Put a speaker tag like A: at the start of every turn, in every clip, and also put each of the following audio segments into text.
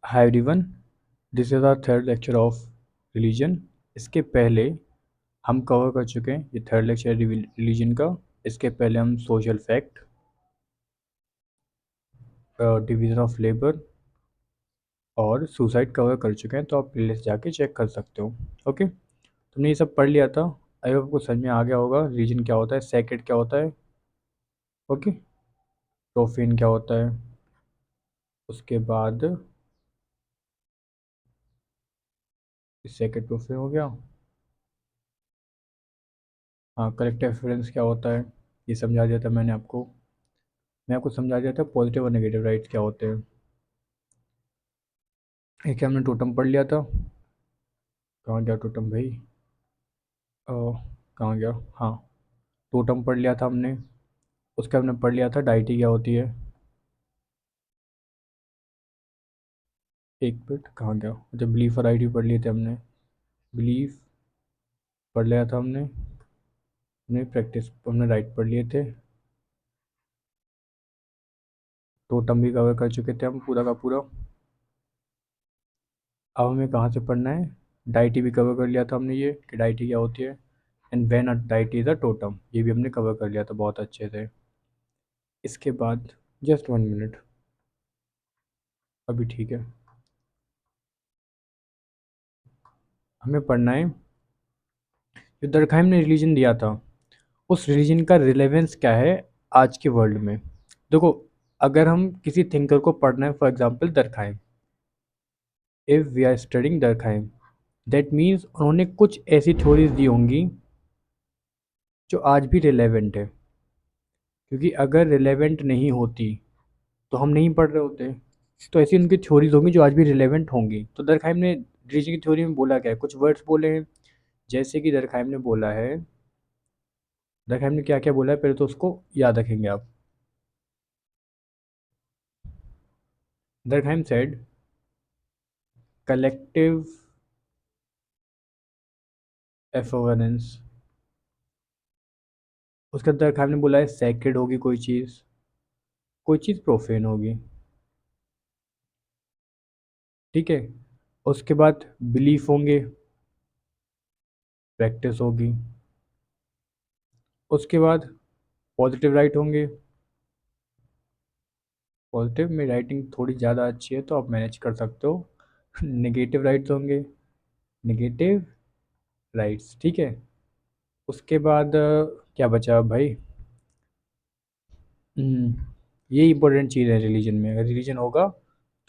A: Hi everyone, this is our third lecture of religion. इसके पहले हम कवर कर चुके हैं ये थर्ड लेक्चर रिलीजन का। इसके पहले हम social fact, division of labour और सुसाइड कवर कर चुके हैं, तो आप प्लेलिस्ट जाके चेक कर सकते हो। ओके, तुमने ये सब पढ़ लिया था। आई होप आपको समझ में आ गया होगा रिलीजन क्या होता है, सेक्रेट क्या होता है, ओके, प्रोफेन क्या होता है। उसके बाद सेक्रेट प्रोफेन हो गया। हाँ, कलेक्टिव एफर्डेंस क्या होता है ये समझा दिया था मैं आपको समझा दिया था पॉजिटिव और नेगेटिव राइट्स क्या होते हैं। एक हमने टोटम पढ़ लिया था। कहाँ गया टोटम भाई? अ, कहाँ गया? हाँ, टोटम पढ़ लिया था हमने। उसके हमने पढ़ लिया था डाइटी क्या होती है। एक मिनट, कहाँ गया? अच्छा, बिलीफ और आइडिया पढ़ लिए थे हमने। बिलीफ पढ़ लिया था हमने प्रैक्टिस हमने राइट पढ़ लिए थे। टोटम भी कवर कर चुके थे हम पूरा का पूरा। अब हमें कहाँ से पढ़ना है? डाइटी भी कवर कर लिया था हमने, ये कि डाइटी क्या होती है। And when a deity is a totem, ये भी हमने कवर कर लिया था बहुत अच्छे से। इसके बाद जस्ट 1 मिनट, अभी ठीक है। हमें पढ़ना है जो दरखाइम ने रिलीजन दिया था, उस रिलीजन का रिलेवेंस क्या है आज के वर्ल्ड में। देखो, अगर हम किसी थिंकर को पढ़ना है, for example Durkheim, if we are studying Durkheim, that means उन्होंने कुछ ऐसी थ्योरीज दी होंगी जो आज भी रिलेवेंट है। क्योंकि अगर रिलेवेंट नहीं होती तो हम नहीं पढ़ रहे होते। तो ऐसी उनकी थ्योरीज होंगी जो आज भी रिलेवेंट होंगी। तो दरखाइम ने रिलीजन की थ्योरी में बोला क्या है, कुछ वर्ड्स बोले हैं। जैसे कि दरखाइम ने बोला है, दरखाइम ने क्या क्या बोला है पहले तो उसको याद रखेंगे आप। Durkheim said collective effervescence. उसके अंदर दरखाइम ने बोला है सैक्रेड होगी कोई चीज़ प्रोफेन होगी, ठीक है। उसके बाद बिलीफ होंगे, प्रैक्टिस होगी। उसके बाद पॉजिटिव राइट होंगे। पॉजिटिव में राइटिंग थोड़ी ज़्यादा अच्छी है तो आप मैनेज कर सकते हो। नेगेटिव राइट्स होंगे, नेगेटिव राइट्स, ठीक है। उसके बाद क्या बचा भाई? हम्म, ये इंपॉर्टेंट चीज़ है रिलीजन में। अगर रिलीजन होगा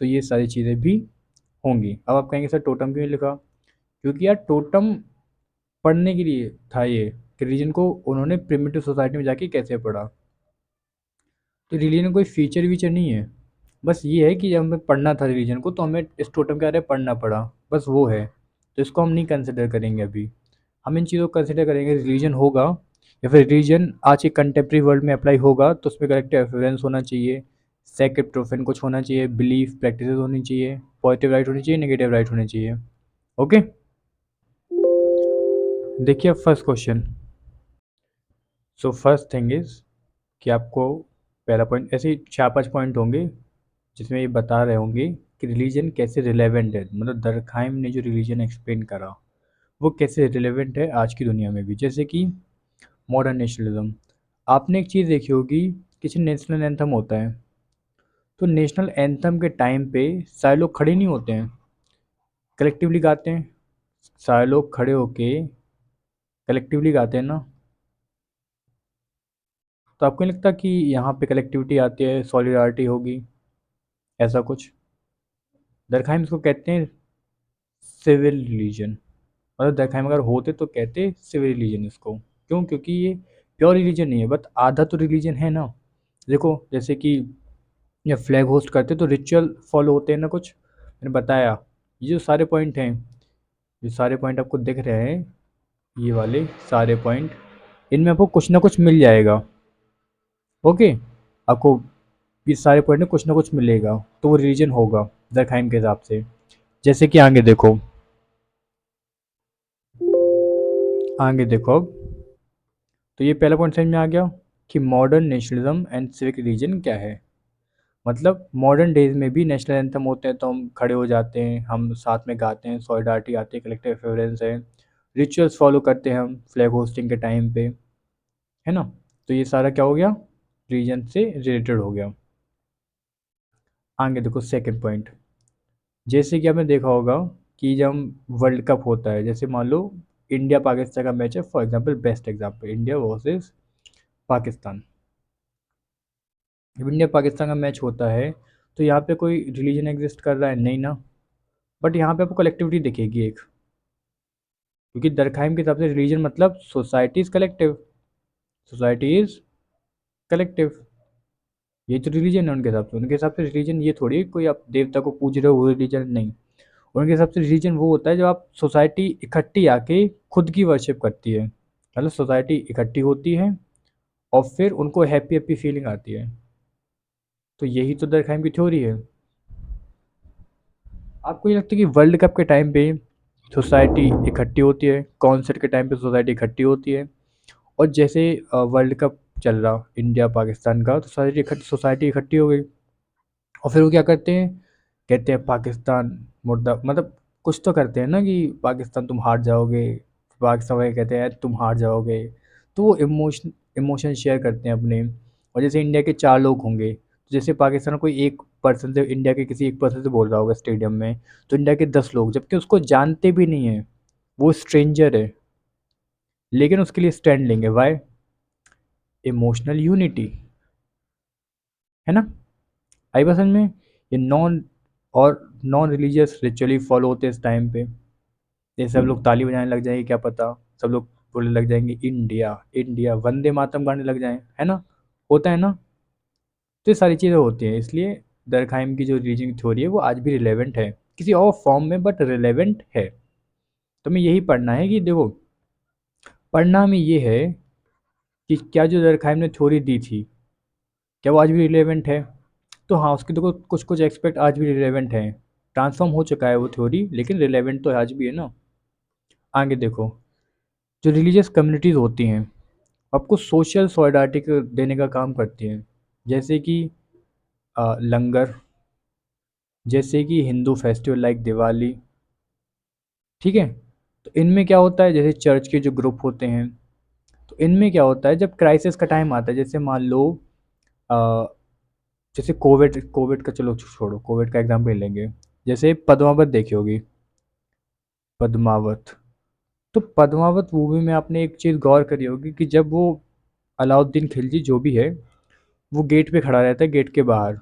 A: तो ये सारी चीज़ें भी होंगी। अब आप कहेंगे सर टोटम क्यों नहीं लिखा? क्योंकि यार टोटम पढ़ने के लिए था ये, कि रिलीजन को उन्होंने प्रिमिटिव सोसाइटी में जाके कैसे पढ़ा। तो रिलीजन कोई फीचर वीचर नहीं है, बस ये है कि जब हमें पढ़ना था रिलीजन को तो हमें इस टोटम के बारे में पढ़ना पड़ा, बस वो है। तो इसको हम नहीं कंसिडर करेंगे अभी। हम इन चीज़ों को कंसिडर करेंगे, रिलीजन होगा या फिर रिलीजन आज के कंटेम्प्रेरी वर्ल्ड में अप्लाई होगा तो उसमें करेक्टिव एफरेंस होना चाहिए, सेक्रेट प्रोफेन कुछ होना चाहिए, बिलीफ प्रैक्टिस होनी चाहिए, पॉजिटिव राइट होनी चाहिए, नेगेटिव राइट होनी चाहिए। ओके, देखिए अब first question. So first thing is कि आपको पहला पॉइंट, ऐसे ही 4-5 पॉइंट होंगे जिसमें ये बता रहे होंगे कि रिलीजन कैसे रिलेवेंट है। मतलब दरखाइम ने जो रिलीजन एक्सप्लेन करा वो कैसे रिलेवेंट है आज की दुनिया में भी। जैसे कि मॉडर्न नेशनलिज्म, आपने एक चीज़ देखी होगी, किसी नेशनल एंथम होता है तो नेशनल एंथम के टाइम पे सारे लोग खड़े नहीं होते हैं, कलेक्टिवली गाते हैं। सारे लोग खड़े होके कलेक्टिवली गाते हैं ना। तो आपको नहीं लगता कि यहाँ पे कलेक्टिविटी आती है, सॉलिडारिटी होगी, ऐसा कुछ? दरखाइम इसको कहते हैं सिविल रिलीजन। मतलब दरखाइम अगर होते तो कहते सिविल रिलीजन इसको। क्यों? क्योंकि ये प्योर रिलीजन नहीं है, बट आधा तो रिलीजन है ना। देखो, जैसे कि या फ्लैग होस्ट करते तो रिचुअल फॉलो होते हैं ना कुछ, मैंने बताया। ये जो सारे पॉइंट हैं, ये सारे पॉइंट आपको दिख रहे हैं, ये वाले सारे पॉइंट, इनमें आपको कुछ ना कुछ मिल जाएगा। ओके, आपको ये सारे पॉइंट में कुछ ना कुछ मिलेगा, तो वो रिलीजन होगा दरखाइम के हिसाब से। जैसे कि आगे देखो, आगे देखो अब। तो ये पहला पॉइंट समझ में आ गया कि modern nationalism and civic religion क्या है। मतलब मॉडर्न डेज में भी नेशनल एंथम होते हैं तो हम खड़े हो जाते हैं, हम साथ में गाते हैं, सॉलिडारिटी आती है, कलेक्टिव रेफरेंस है, रिचुअल्स फॉलो करते हैं हम फ्लैग होस्टिंग के टाइम पे, है ना। तो ये सारा क्या हो गया, रीजन से रिलेटेड हो गया। आगे देखो सेकंड पॉइंट, जैसे कि आपने देखा होगा कि जब वर्ल्ड कप होता है, जैसे मान लो इंडिया पाकिस्तान का मैच है, for example, best example, India versus Pakistan. जब इंडिया पाकिस्तान का मैच होता है तो यहाँ पे कोई रिलीजन एग्जिस्ट कर रहा है नहीं ना, बट यहाँ पे आपको कलेक्टिविटी दिखेगी एक, क्योंकि दरखाइम के हिसाब से रिलीजन मतलब society is collective, society is collective, ये तो रिलीजन है उनके हिसाब से रिलीजन ये थोड़ी कोई आप देवता को पूज रहे हो वो रिलीजन नहीं। उनके हिसाब से रिलीजन वो होता है जब आप सोसाइटी इकट्ठी आके खुद की वर्शिप करती है, मतलब सोसाइटी इकट्ठी होती है और फिर उनको हैप्पी हैप्पी फीलिंग आती है। तो यही तो दरखाइम की थ्योरी है। आपको ये लगता है कि वर्ल्ड कप के टाइम पे सोसाइटी इकट्ठी होती है, कॉन्सर्ट के टाइम पे सोसाइटी इकट्ठी होती है, और जैसे वर्ल्ड कप चल रहा इंडिया पाकिस्तान का तो सोसाइटी इकट्ठी हो गई, और फिर वो क्या करते हैं, कहते हैं पाकिस्तान मुर्दा, मतलब कुछ तो करते हैं ना कि पाकिस्तान तुम हार जाओगे, पाकिस्तान वाले कहते हैं तुम हार जाओगे। तो वो इमोशन शेयर करते हैं अपने, और जैसे इंडिया के 4 लोग होंगे, तो जैसे पाकिस्तान कोई एक पर्सन से, इंडिया के किसी एक पर्सन से बोल रहा होगा स्टेडियम में, तो इंडिया के 10 लोग जबकि उसको जानते भी नहीं है, वो स्ट्रेंजर है, लेकिन उसके लिए स्टैंड लेंगे, वाई, इमोशनल यूनिटी, है ना। आई बात समझ में। ये नॉन रिलीजियस रिचुअली फॉलो होते हैं इस टाइम पे, ये सब लोग ताली बजाने लग जाएंगे, क्या पता, सब लोग बोलने लग जाएंगे इंडिया इंडिया, वंदे मातरम गाने लग जाएं, है ना, होता है ना। तो ये सारी चीज़ें होती हैं, इसलिए दरखाइम की जो रीजनिंग थ्योरी है वो आज भी रिलेवेंट है, किसी और फॉर्म में बट रिलेवेंट है। तो मैं यही पढ़ना है कि देखो, पढ़ना में ये है कि क्या जो दरखाइम ने थ्योरी दी थी, क्या वो आज भी रिलेवेंट है। तो हाँ, उसके देखो कुछ कुछ एक्सपेक्ट आज भी रिलेवेंट हैं, ट्रांसफॉर्म हो चुका है वो थ्योरी, लेकिन रिलेवेंट तो आज भी है ना। आगे देखो, जो रिलीजियस कम्युनिटीज़ होती हैं आपको सोशल सॉलिडारिटी देने का काम करती हैं, जैसे कि लंगर, जैसे कि हिंदू फेस्टिवल लाइक दिवाली, ठीक है। तो इनमें क्या होता है, जैसे चर्च के जो ग्रुप होते हैं, तो इनमें क्या होता है जब क्राइसिस का टाइम आता है, जैसे मान लो अ, जैसे कोविड कोविड का, चलो छोड़ो, कोविड का एग्जाम्पल लेंगे, जैसे पद्मावत देखी होगी, पद्मावत। तो पद्मावत मूवी में आपने एक चीज़ गौर करी होगी कि जब वो अलाउद्दीन खिलजी जो भी है, वो गेट पे खड़ा रहता है, गेट के बाहर,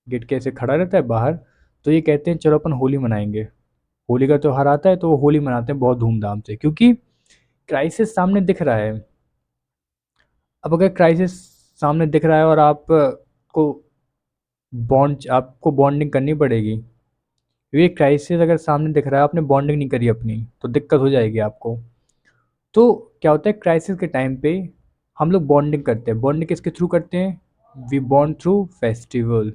A: गेट के ऐसे खड़ा रहता है बाहर, तो ये कहते हैं चलो अपन होली मनाएंगे, होली का त्योहार आता है तो वो होली मनाते हैं बहुत धूमधाम से, क्योंकि क्राइसिस सामने दिख रहा है। अब अगर क्राइसिस सामने दिख रहा है और को आपको बॉन्डिंग करनी पड़ेगी, ये क्राइसिस अगर सामने दिख रहा है, आपने बॉन्डिंग नहीं करी अपनी, तो दिक्कत हो जाएगी आपको। तो क्या होता है क्राइसिस के टाइम पे हम लोग बॉन्डिंग करते हैं, बॉन्डिंग किसके थ्रू करते हैं, वी बॉन्ड थ्रू फेस्टिवल,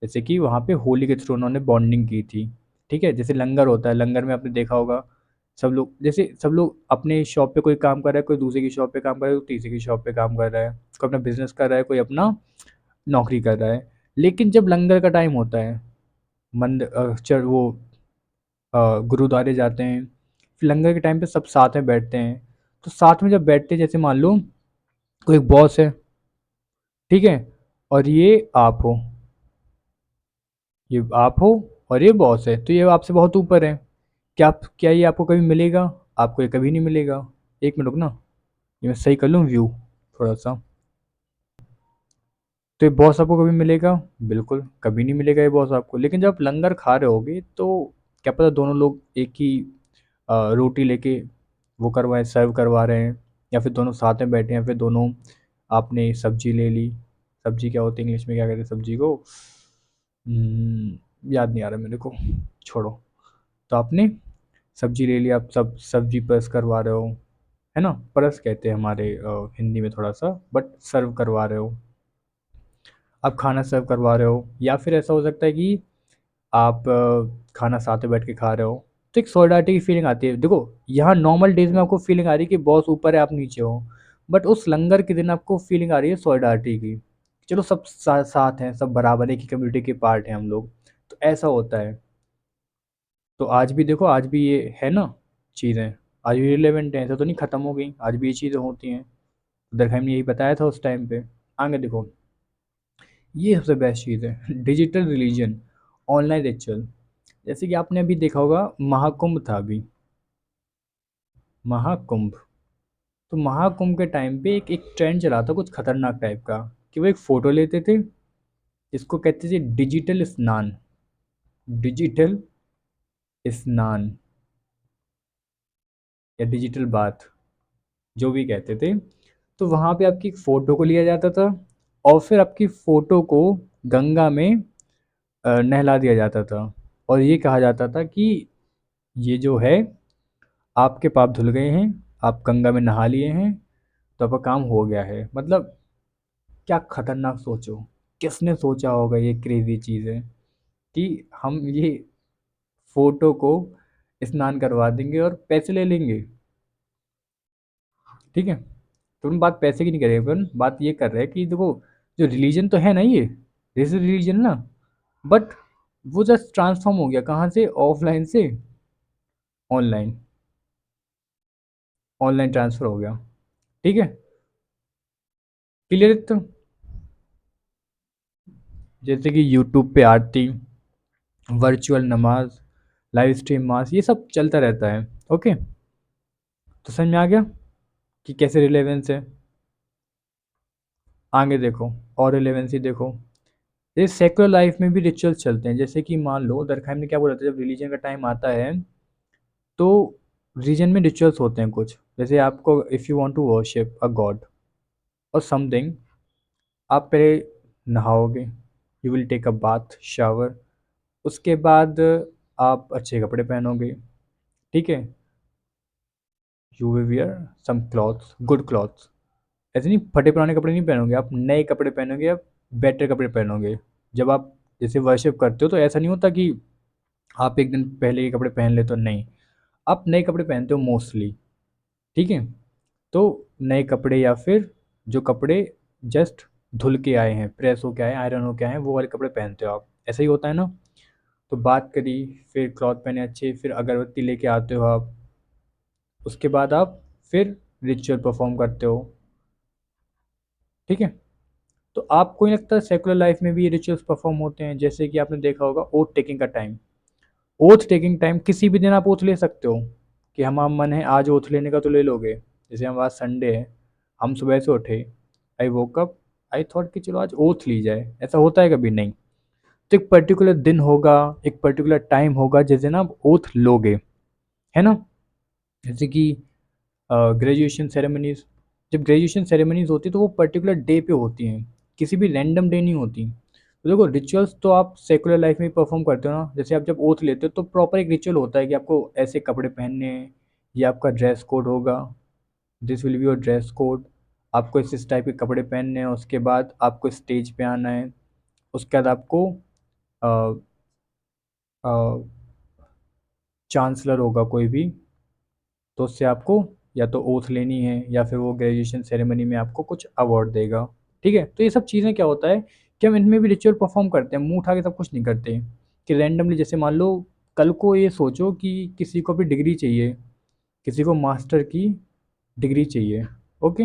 A: जैसे कि वहाँ पे होली के थ्रू उन्होंने बॉन्डिंग की थी, ठीक है। जैसे लंगर होता है, लंगर में आपने देखा होगा सब लोग अपने शॉप पे कोई काम कर रहा है, कोई दूसरे की शॉप पे काम कर रहा है, कोई तीसरे की शॉप पे काम कर रहा है, कोई अपना बिजनेस कर रहा है, कोई अपना नौकरी कर रहा है। लेकिन जब लंगर का टाइम होता है, गुरुद्वारे जाते हैं, फिर लंगर के टाइम पे सब साथ में बैठते हैं। तो साथ में जब बैठते हैं, जैसे मान लो कोई एक बॉस है, ठीक है, और ये आप हो और ये बॉस है, तो ये आपसे बहुत ऊपर है। क्या ये आपको कभी मिलेगा, आपको ये कभी नहीं मिलेगा। एक मिनट रुक ना, ये मैं सही कर लूँ व्यू थोड़ा सा। तो ये बॉस आपको कभी मिलेगा, बिल्कुल कभी नहीं मिलेगा ये बॉस आपको। लेकिन जब आप लंगर खा रहे होगे तो क्या पता दोनों लोग एक ही रोटी लेके वो करवाएं, सर्व करवा रहे हैं, या फिर दोनों साथ में बैठे हैं, फिर दोनों आपने सब्जी ले ली। सब्जी क्या होती है इंग्लिश में, क्या कहते हैं सब्जी को, याद नहीं आ रहा मेरे को, छोड़ो। तो आपने सब्जी ले ली, आप सब सब्जी प्रेस करवा रहे हो, है ना, परस कहते हैं हमारे हिंदी में थोड़ा सा, बट सर्व करवा रहे हो, आप खाना सर्व करवा रहे हो, या फिर ऐसा हो सकता है कि आप खाना साथ में बैठ के खा रहे हो। तो एक सॉलिडारिटी की फीलिंग आती है। देखो, यहाँ नॉर्मल डेज में आपको फीलिंग आ रही है कि बॉस ऊपर है आप नीचे हो, बट उस लंगर के दिन आपको फीलिंग आ रही है सॉलिडारिटी की, चलो सब साथ हैं, सब बराबर, एक ही कम्युनिटी के पार्ट हैं हम लोग, तो ऐसा होता है। तो आज भी देखो, आज भी ये है ना चीज़ें, आज भी रिलेवेंट हैं, ऐसा तो नहीं ख़त्म हो गई, आज भी ये चीज़ें होती हैं। दरखाम ने यही बताया था उस टाइम पे। आगे देखो, ये सबसे बेस्ट चीज़ है, डिजिटल रिलीजन, ऑनलाइन रिचुअल। जैसे कि आपने अभी देखा होगा, महाकुंभ था अभी, महाकुंभ। तो महाकुंभ के टाइम पे एक ट्रेंड चला था कुछ खतरनाक टाइप का, कि वो एक फ़ोटो लेते थे, जिसको कहते थे डिजिटल स्नान, डिजिटल स्नान या डिजिटल बाथ, जो भी कहते थे। तो वहाँ पे आपकी एक फ़ोटो को लिया जाता था, और फिर आपकी फ़ोटो को गंगा में नहला दिया जाता था, और ये कहा जाता था कि ये जो है, आपके पाप धुल गए हैं, आप गंगा में नहा लिए हैं, तो आपका काम हो गया है। मतलब क्या खतरनाक, सोचो किसने सोचा होगा ये क्रेजी चीज़ें, कि हम ये फ़ोटो को स्नान करवा देंगे और पैसे ले लेंगे। ठीक है, तो हम बात पैसे की नहीं कर रहे, अपन बात ये कर रहे हैं कि देखो, जो रिलीजन तो है ना, ये दिस इज रिलीजन ना, बट वो जस्ट ट्रांसफॉर्म हो गया, कहाँ से, ऑफलाइन से ऑनलाइन, ऑनलाइन ट्रांसफ़र हो गया। ठीक है, क्लियर तो, जैसे कि यूट्यूब पे आरती, वर्चुअल नमाज, लाइव स्ट्रीम मास, ये सब चलता रहता है। ओके, तो समझ में आ गया कि कैसे रिलेवेंस है। आगे देखो, और रिलेवेंसी देखो, ये सेकुलर लाइफ में भी रिचुअल्स चलते हैं। जैसे कि मान लो दरखाम ने क्या बोला था, जब रिलीजन का टाइम आता है, तो रिलीजन में रिचुअल्स होते हैं कुछ, जैसे आपको if you want to worship a god और समथिंग, आप पहले नहाओगे, you will take a bath shower, उसके बाद आप अच्छे कपड़े पहनोगे। ठीक है, you will wear some clothes, good clothes, ऐसे नहीं फटे पुराने कपड़े नहीं पहनोगे, आप नए कपड़े पहनोगे, आप बेटर कपड़े पहनोगे। जब आप जैसे वर्शिप करते हो, तो ऐसा नहीं होता कि आप एक दिन पहले के कपड़े पहन लेते हो, नहीं, आप नए कपड़े पहनते हो मोस्टली। ठीक है, तो नए कपड़े, या फिर जो कपड़े जस्ट धुल के आए हैं, प्रेस होके आए हैं, आयरन होके आए हैं, वो वाले कपड़े पहनते हो आप, ऐसा ही होता है ना। तो बात करी, फिर क्लॉथ पहने अच्छे, फिर अगरबत्ती लेके आते हो आप, उसके बाद आप फिर रिचुअल परफॉर्म करते हो। ठीक है, तो आपको नहीं लगता सेकुलर लाइफ में भी ये रिचुअल्स परफॉर्म होते हैं? जैसे कि आपने देखा होगा ओथ टेकिंग का टाइम, ओथ टेकिंग टाइम किसी भी दिन आप ओथ ले सकते हो, कि हमारा मन है आज ओथ लेने का, तो ले लोगे। जैसे हम आज संडे है, हम सुबह से उठे, आई वोक अप, आई थॉट कि चलो आज ओथ ली जाए, ऐसा होता है कभी नहीं। तो एक पर्टिकुलर दिन होगा, एक पर्टिकुलर टाइम होगा जिस दिन आप ओथ लोगे, है ना। जैसे कि ग्रेजुएशन सेरेमनीज, जब ग्रेजुएशन सेरेमनीज होती है तो वो पर्टिकुलर डे पे होती हैं, किसी भी रैंडम डे नहीं होती। तो देखो, रिचुअल्स तो आप सेकुलर लाइफ में ही परफॉर्म करते हो ना, जैसे आप जब ओथ लेते हो तो प्रॉपर एक रिचुअल होता है कि आपको ऐसे कपड़े पहनने हैं, ये आपका ड्रेस कोड होगा, this will be your dress code, आपको इस टाइप के कपड़े पहनने हैं, उसके बाद आपको स्टेज पे आना है, उसके बाद आपको चांसलर होगा कोई भी, तो उससे आपको या तो ओथ लेनी है, या फिर वो ग्रेजुएशन सेरेमनी में आपको कुछ अवार्ड देगा। ठीक है, तो ये सब चीज़ें क्या होता है कि हम इनमें भी रिचुअल परफॉर्म करते हैं, मुंह उठा के सब कुछ नहीं करते, कि रैंडमली। जैसे मान लो कल को ये सोचो कि किसी को भी डिग्री चाहिए, किसी को मास्टर की डिग्री चाहिए, ओके,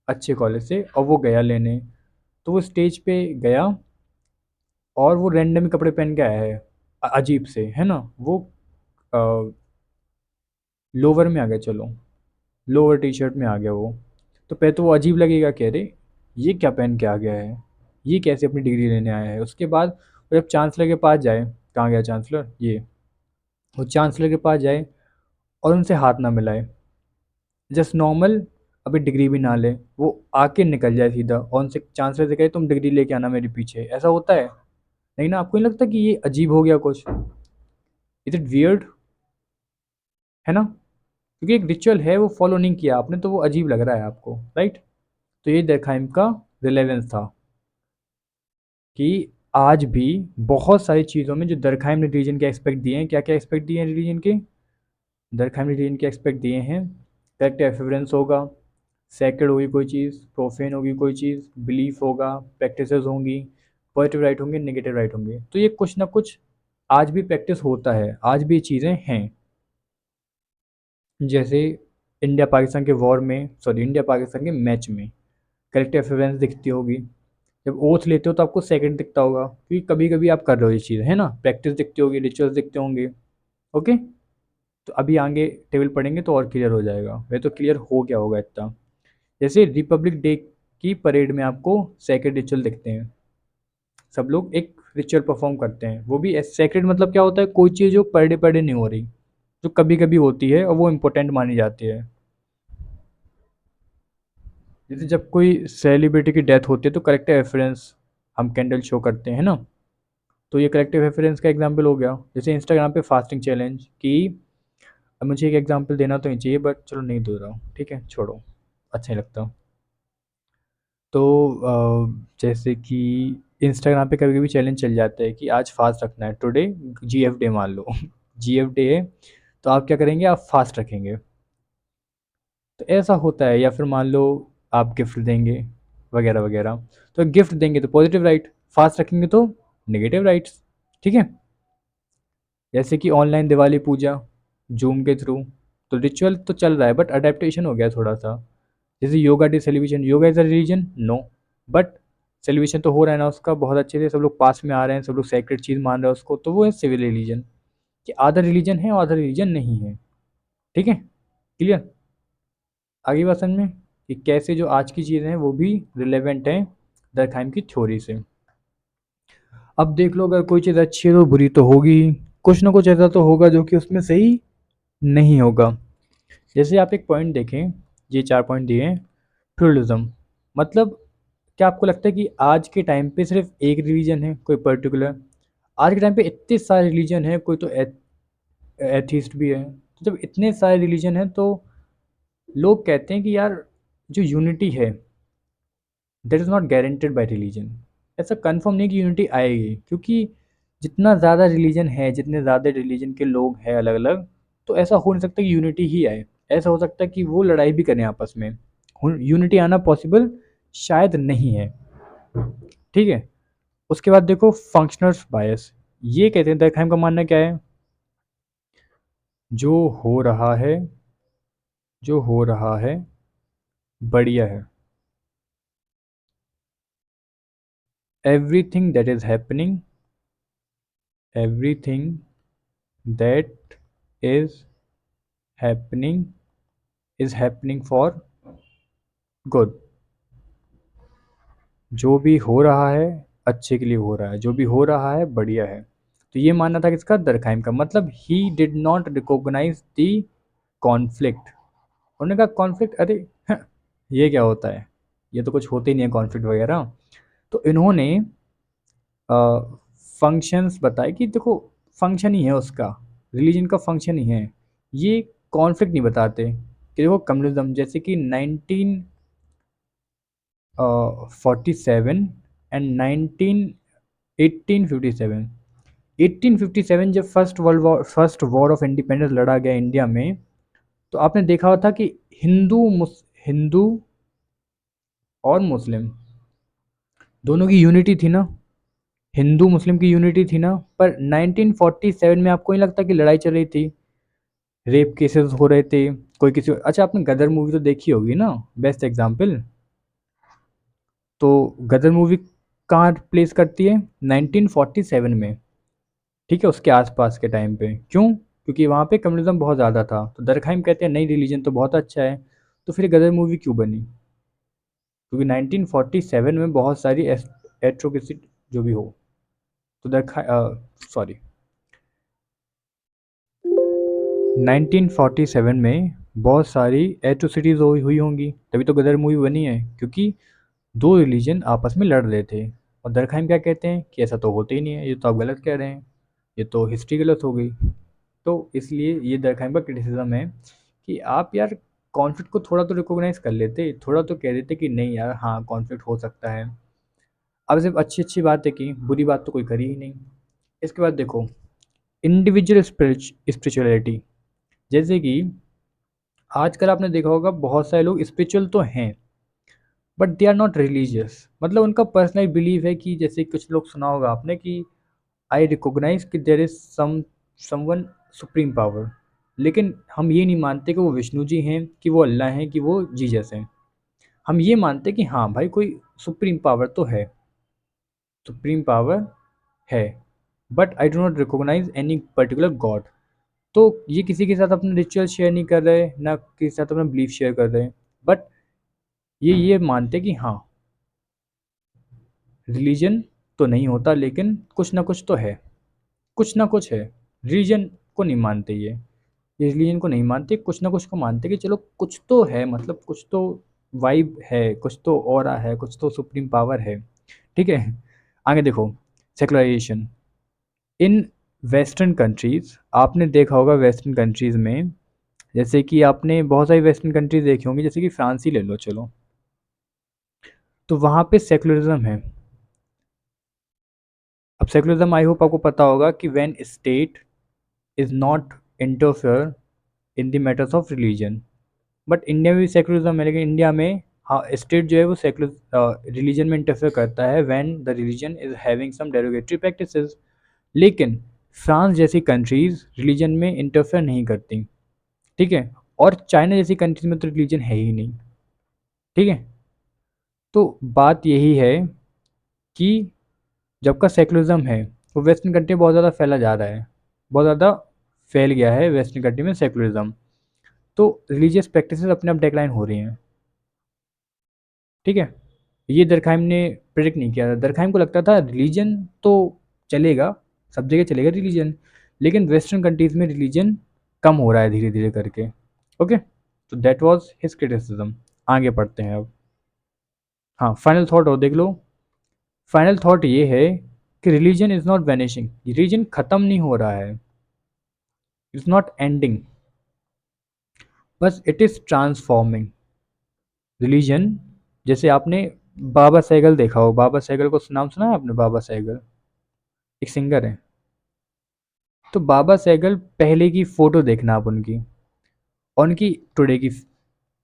A: अच्छे कॉलेज से, और वो गया लेने, तो वो स्टेज पे गया, और वो रैंडम कपड़े पहन के आया है, अजीब से, है ना, वो लोवर में आ गया, चलो लोअर टी शर्ट में आ गया वो, तो पहले तो वो अजीब लगेगा, कह रहे ये क्या पहन के आ गया है, ये कैसे अपनी डिग्री लेने आया है। उसके बाद वो जब चांसलर के पास जाए, कहाँ गया चांसलर, ये, वो चांसलर के पास जाए और उनसे हाथ ना मिलाए, जस्ट नॉर्मल, अभी डिग्री भी ना ले, वो आके निकल जाए सीधा, और उनसे चांसलर से कहे तुम डिग्री लेके आना मेरे पीछे, ऐसा होता है? नहीं ना, आपको नहीं लगता कि ये अजीब हो गया कुछ? इज इट वियर्ड, है ना, क्योंकि एक रिचुअल है, वो फॉलो नहीं किया आपने, तो वो अजीब लग रहा है आपको, राइट। तो ये दरखाइम का रिलेवेंस था, कि आज भी बहुत सारी चीज़ों में जो दरखाइम ने रिलीजन के एक्सपेक्ट दिए हैं, क्या क्या एक्सपेक्ट दिए हैं रिलीजन के, दरखाइम ने रिलीजन के एक्सपेक्ट दिए हैं, करेक्ट एफिवरेंस होगा, सैक्रेड होगी कोई चीज़, प्रोफेन होगी कोई चीज़, बिलीफ होगा, प्रैक्टिसेस होंगी, पॉजिटिव राइट होंगे, नेगेटिव राइट होंगे। तो ये कुछ ना कुछ आज भी प्रैक्टिस होता है, आज भी ये चीज़ें हैं। जैसे इंडिया पाकिस्तान के वॉर में, सॉरी इंडिया पाकिस्तान के मैच में करेक्ट रेफरेंस दिखती होगी। जब ओथ लेते हो तो आपको सेकंड दिखता होगा, क्योंकि कभी कभी आप कर रहे हो ये चीज़, है ना, प्रैक्टिस दिखती होगी, रिचुअल्स दिखते होंगे। ओके, तो अभी आगे टेबल पढ़ेंगे तो और क्लियर हो जाएगा, वह तो क्लियर हो गया होगा इतना। जैसे रिपब्लिक डे की परेड में आपको सेक्रेड रिचुअल दिखते हैं, सब लोग एक रिचुअल परफॉर्म करते हैं, वो भी सेक्रेड मतलब क्या होता है, कोई चीज़ जो पर डे नहीं हो रही, जो कभी कभी होती है और वो इम्पोर्टेंट मानी जाती है। जैसे जब कोई सेलिब्रिटी की डेथ होती है तो कलेक्टिव रेफरेंस हम कैंडल शो करते हैं ना, तो ये कलेक्टिव रेफरेंस का एग्जांपल हो गया। जैसे इंस्टाग्राम पे फास्टिंग चैलेंज की, अब मुझे एक एग्जांपल देना तो नहीं चाहिए बट चलो नहीं दे रहा हूँ, ठीक है छोड़ो, अच्छा नहीं लगता। तो जैसे कि इंस्टाग्राम पे कभी कभी चैलेंज चल जाता है कि आज फास्ट रखना है, टुडे जीएफ डे मान लो जीएफ डे है, तो आप क्या करेंगे, आप फास्ट रखेंगे, तो ऐसा होता है। या फिर मान लो आप गिफ्ट देंगे वगैरह वगैरह, तो गिफ्ट देंगे तो पॉजिटिव राइट, फास्ट रखेंगे तो नेगेटिव राइट्स, ठीक है। जैसे कि ऑनलाइन दिवाली पूजा जूम के थ्रू, तो रिचुअल तो चल रहा है बट अडेप्टेशन हो गया थोड़ा सा। जैसे yoga day celebration, yoga is a religion no, but celebration तो हो रहा है ना उसका बहुत अच्छे से, सब लोग पास में आ रहे हैं, सब लोग सेक्रेट चीज़ मान रहे हैं उसको, तो वो है सिविल रिलीजन। कि आधा रिलीजन है और आधा रिलीजन नहीं है, ठीक है, क्लियर। आगे बात समझ में कि कैसे जो आज की चीज़ें हैं वो भी रिलेवेंट हैं दरखाइम की थ्योरी से। अब देख लो, अगर कोई चीज़ अच्छी है तो बुरी तो होगी ही, कुछ ना कुछ ऐसा तो होगा जो कि उसमें सही नहीं होगा। जैसे आप एक पॉइंट देखें, ये 4 पॉइंट दिए हैं। प्लuralism मतलब क्या आपको लगता है कि आज के टाइम पे सिर्फ एक रिलीजन है कोई पर्टिकुलर? आज के टाइम पे इतने सारे रिलीजन हैं, कोई तो एथिस्ट भी है। तो जब इतने सारे रिलीजन हैं तो लोग कहते हैं कि यार जो यूनिटी है that is not guaranteed bye religion. ऐसा कंफर्म नहीं कि यूनिटी आएगी, क्योंकि जितना ज़्यादा रिलीजन है, जितने ज़्यादा रिलीजन के लोग हैं अलग अलग, तो ऐसा हो नहीं सकता कि यूनिटी ही आए। ऐसा हो सकता है कि वो लड़ाई भी करें आपस में, यूनिटी आना पॉसिबल शायद नहीं है, ठीक है। उसके बाद देखो फंक्शनल्स बायस, ये कहते हैं दरखाइम का मानना क्या है, जो हो रहा है, जो हो रहा है बढ़िया है, everything that is happening, everything that is happening is happening for good. जो भी हो रहा है अच्छे के लिए हो रहा है, जो भी हो रहा है बढ़िया है। तो ये मानना था किसका, दरखाइम का। मतलब he did not recognise the conflict. उन्होंने कहा कॉन्फ्लिक्ट, अरे ये क्या होता है, ये तो कुछ होते ही नहीं है कॉन्फ्लिक्ट वगैरह। तो इन्होंने फंक्शंस बताए कि देखो फंक्शन ही है उसका, रिलीजन का फंक्शन ही है, ये कॉन्फ्लिक्ट नहीं बताते। कि देखो कम्युनिज्म जैसे कि 1947 एंड 1857, 1857 जब फर्स्ट वॉर ऑफ इंडिपेंडेंस लड़ा गया इंडिया में, तो आपने देखा हुआ था कि हिंदू और मुस्लिम दोनों की यूनिटी थी ना, हिंदू मुस्लिम की यूनिटी थी ना। पर 1947 में आपको नहीं लगता कि लड़ाई चल रही थी, रेप केसेस हो रहे थे, कोई किसी, अच्छा आपने गदर मूवी तो देखी होगी ना, बेस्ट एग्जाम्पल। तो गदर मूवी कहाँ प्लेस करती है, 1947 में, ठीक है, उसके आसपास के टाइम पे। क्यों? क्योंकि वहाँ पे कम्युनिज्म बहुत ज़्यादा था, तो दरखाइम कहते हैं नहीं रिलीजन तो बहुत अच्छा है, तो फिर गदर मूवी क्यों बनी? क्योंकि 1947 में बहुत सारी एट्रोसिटी जो भी हो, तो दरखा सॉरी 1947 में बहुत सारी एट्रोसिटीज़ हुई होंगी, तभी तो गदर मूवी बनी है, क्योंकि दो रिलीजन आपस में लड़ रहे थे। और दरखाइम क्या कहते हैं कि ऐसा तो होता ही नहीं है, ये तो आप गलत कह रहे हैं, ये तो हिस्ट्री गलत हो गई। तो इसलिए ये दरखाइम का क्रिटिसिज्म है कि आप यार कॉन्फ्लिक्ट को थोड़ा तो रिकॉग्नाइज कर लेते, थोड़ा तो कह देते कि नहीं यार हाँ कॉन्फ्लिक्ट हो सकता है। अब सिर्फ अच्छी अच्छी बातें की, बुरी बात तो कोई करी ही नहीं। इसके बाद देखो इंडिविजुअल स्पिरिचुअलिटी, जैसे कि आजकल आपने देखा होगा बहुत सारे लोग स्पिरिचुअल तो हैं but they are not religious, मतलब उनका पर्सनल बिलीव है कि जैसे कुछ लोग सुना होगा आपने कि आई रिकॉग्नाइज कि there is someone supreme power, लेकिन हम ये नहीं मानते कि वो विष्णु जी हैं, कि वो अल्लाह हैं, कि वो जीसस हैं। हम ये मानते कि हाँ भाई कोई सुप्रीम पावर तो है, सुप्रीम पावर है, but I do not recognise any particular God. तो ये किसी के साथ अपना रिचुअल शेयर नहीं कर रहे, ना किसी के साथ अपना बिलीफ शेयर कर रहे हैं, बट ये मानते कि हाँ रिलीजन तो नहीं होता लेकिन कुछ ना कुछ तो है, कुछ ना कुछ है। रिलीजन को नहीं मानते ये रिलीजन को नहीं मानते, कुछ ना कुछ को मानते कि चलो कुछ तो है, मतलब कुछ तो वाइब है, कुछ तो ऑरा है, कुछ तो सुप्रीम पावर है। ठीक है, आगे देखो। सेकुलराइजेशन इन वेस्टर्न कंट्रीज़, आपने देखा होगा वेस्टर्न कंट्रीज़ में, जैसे कि आपने बहुत सारी वेस्टर्न कंट्रीज़ देखी होंगी, जैसे कि फ्रांस ही ले लो चलो, तो वहाँ पे सेकुलरिज्म है। अब सेकुलरिज्म आई होप आपको पता होगा कि when state is not interfere in the matters of religion. But India में भी सेकुलरिज्म है, लेकिन इंडिया में हाँ स्टेट जो है वो सेकुलर रिलीजन में इंटरफेयर करता है when the religion is having some derogatory practices. लेकिन फ्रांस जैसी कंट्रीज रिलीजन में इंटरफेयर नहीं करती। ठीक है, और चाइना जैसी कंट्रीज में तो रिलीजन है ही नहीं। ठीक है, तो बात यही है कि जब का सेकुलरिज्म है वो वेस्टर्न कंट्री में बहुत ज़्यादा फैला जा रहा है, बहुत ज़्यादा फैल गया है वेस्टर्न कंट्री में सेकुलरिज्म। तो रिलीजियस प्रैक्टिसेस अपने आप डिक्लाइन हो रही हैं। ठीक है, ये दरखाइम ने प्रेडिक्ट नहीं किया था। दरखाइम को लगता था रिलीजन तो चलेगा, सब जगह चलेगा रिलीजन, लेकिन वेस्टर्न कंट्रीज़ में रिलीजन कम हो रहा है धीरे धीरे करके। ओके, तो दैट वाज हिज क्रिटिसिज्म। आगे पढ़ते हैं अब। हाँ, फाइनल थॉट और देख लो। फाइनल थॉट ये है कि religion is not vanishing, religion ख़त्म नहीं हो रहा है, इट्स नॉट एंडिंग, बस इट इज़ ट्रांसफॉर्मिंग। रिलीजन, जैसे आपने बाबा सहगल देखा हो, बाबा सहगल को नाम सुना है आपने? बाबा सहगल एक सिंगर है। तो बाबा सहगल पहले की फ़ोटो देखना आप उनकी, और उनकी टुडे की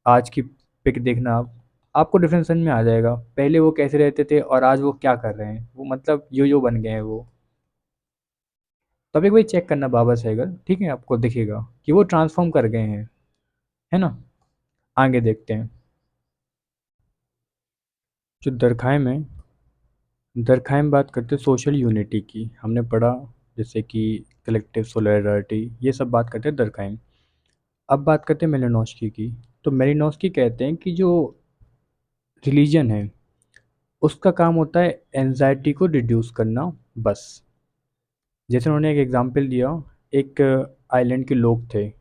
A: आज की पिक देखना आप, आपको डिफरेंस समझ में आ जाएगा। पहले वो कैसे रहते थे और आज वो क्या कर रहे हैं, वो मतलब यो बन गए हैं वो। तब एक बार चेक करना बाबा सहगल, ठीक है, आपको दिखेगा कि वो ट्रांसफॉर्म कर गए हैं, है ना। आगे देखते हैं। जो दरखाइम है, दरखाइम बात करते हैं सोशल यूनिटी की, हमने पढ़ा जैसे कि कलेक्टिव सोलिडारिटी, ये सब बात करते हैं दरखाइम। अब बात करते हैं मेलिनोस्की की। तो मेलिनोस्की कहते हैं कि जो रिलीजन है उसका काम होता है एंजाइटी को रिड्यूस करना, बस। जैसे उन्होंने एक एग्जांपल दिया, एक आइलैंड के लोग थे,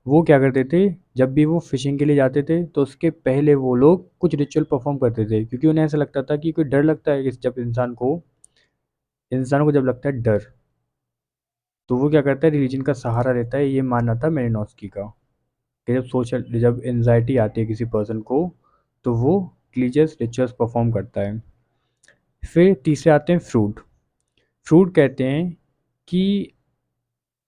A: वो क्या करते थे, जब भी वो फिशिंग के लिए जाते थे तो उसके पहले वो लोग कुछ रिचुअल परफॉर्म करते थे, क्योंकि उन्हें ऐसा लगता था कि कोई डर लगता है कि जब इंसान को जब लगता है डर, तो वो क्या करता है रिलीजन का सहारा लेता है। ये मानना था मेलिनोस्की का कि जब एनजाइटी आती है किसी पर्सन को तो वो रिलीजियस रिचुअल्स परफॉर्म करता है। फिर तीसरे आते हैं फ्रूट। फ्रूट कहते हैं कि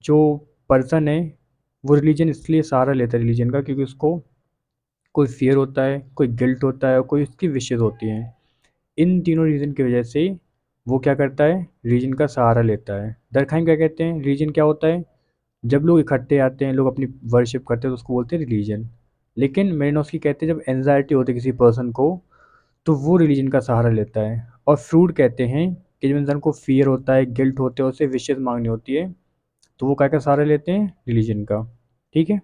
A: जो पर्सन है वो रिलीजन इसलिए सहारा लेता है रिलीजन का क्योंकि उसको कोई फ़ियर होता है, कोई गिल्ट होता है और कोई उसकी विशेज़ होती हैं। इन तीनों रीज़न की वजह से वो क्या करता है, रिलीजन का सहारा लेता है। दरखाइम क्या कहते हैं, रिलीजन क्या होता है? जब लोग इकट्ठे आते हैं, लोग अपनी वर्शिप करते हैं तो उसको बोलते हैं रिलीजन। लेकिन मेरिनोस्की कहते हैं जब एंग्जायटी होती है किसी पर्सन को तो वो रिलीजन का सहारा लेता है। और फ्रूट कहते हैं कि जब इंसान को फ़ियर होता है, गिल्ट होते हैं, उसे विशेज़ मांगनी होती है, तो वो क्या का सहारा लेते हैं, रिलीजन का। ठीक है,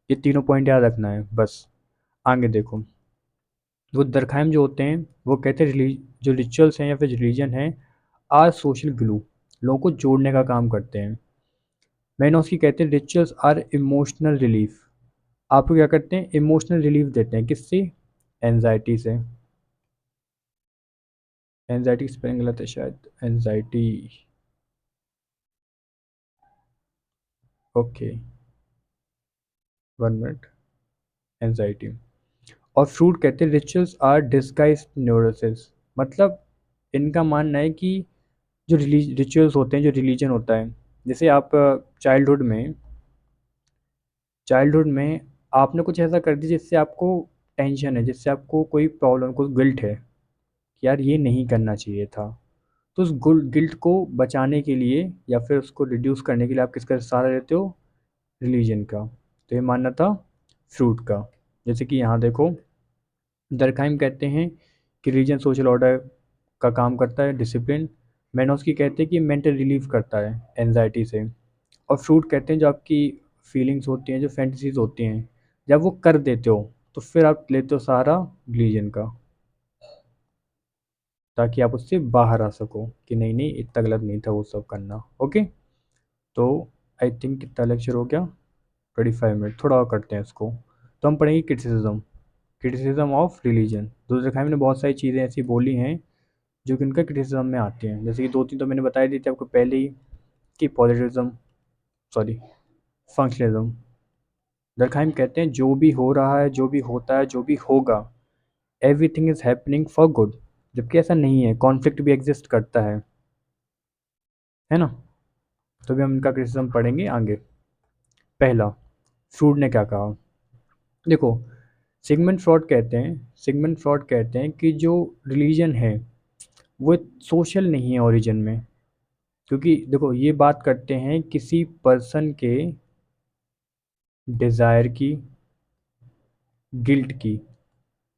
A: ये तीनों पॉइंट याद रखना है बस। आगे देखो, वो दरखाइम जो होते हैं वो कहते हैं जो रिचुअल्स हैं या फिर रिलीजन है आर सोशल ग्लू, लोगों को जोड़ने का काम करते हैं। मैनोस्की कहते हैं रिचुअल्स आर इमोशनल रिलीफ, आपको क्या करते हैं, इमोशनल रिलीफ देते हैं, किससे, एनजाइटी से। एनजाइटी की स्पेलिंग गलत है शायद, एनजाइटी, ओके, 1 मिनट, एनजाइटी। और फ्रूट कहते हैं रिचुअल्स आर डिस्गाइज न्यूरोसिस, मतलब इनका मानना है कि जो रिचुअल्स होते हैं, जो रिलीजन होता है, जैसे आप चाइल्डहुड में आपने कुछ ऐसा कर दिया जिससे आपको टेंशन है, जिससे आपको कोई प्रॉब्लम, कोई गिल्ट है कि यार ये नहीं करना चाहिए था, तो उस गिल्ट को बचाने के लिए या फिर उसको रिड्यूस करने के लिए आप किसका सहारा लेते हो? रिलीजन का। तो ये मानना था फ्रूट का। जैसे कि यहाँ देखो, दरखाइम कहते हैं कि रिलीजन सोशल ऑर्डर का काम करता है, डिसिप्लिन। मैनोस्की कहते हैं कि मेंटल रिलीफ करता है एनजाइटी से। और फ्रूट कहते हैं जो आपकी फीलिंग्स होती हैं, जो फैंटेसीज होती हैं, जब वो कर देते हो तो फिर आप लेते हो सहारा रिलीजन का, ताकि आप उससे बाहर आ सको कि नहीं नहीं इतना गलत नहीं था वो सब करना। ओके, तो आई थिंक कितना लेक्चर हो गया? 25 मिनट, थोड़ा और करते हैं इसको। तो हम पढ़ेंगे क्रिटिसिज्म, क्रिटिसिज्म ऑफ रिलीजन। दूसरे ने बहुत सारी चीज़ें ऐसी बोली हैं जो कि उनका क्रिटिसिज्म में आती हैं, जैसे कि दो तीन तो मैंने बता दी थी आपको पहले ही, कि पॉजिटिविज्म, सॉरी, फंक्शनलिज्म। दरखाइम कहते हैं जो भी हो रहा है, जो भी होता है, जो भी होगा, everything is happening for good. जबकि ऐसा नहीं है, कॉन्फ्लिक्ट भी एग्जिस्ट करता है ना। तो भी हम इनका क्रिटिसिज्म पढ़ेंगे आगे। पहला, फ्रूड ने क्या कहा? देखो, सिगमंड फ्रॉड कहते हैं कि जो रिलीजन है वो सोशल नहीं है ओरिजिन में। क्योंकि देखो, ये बात करते हैं किसी पर्सन के डिज़ायर की, गिल्ट की।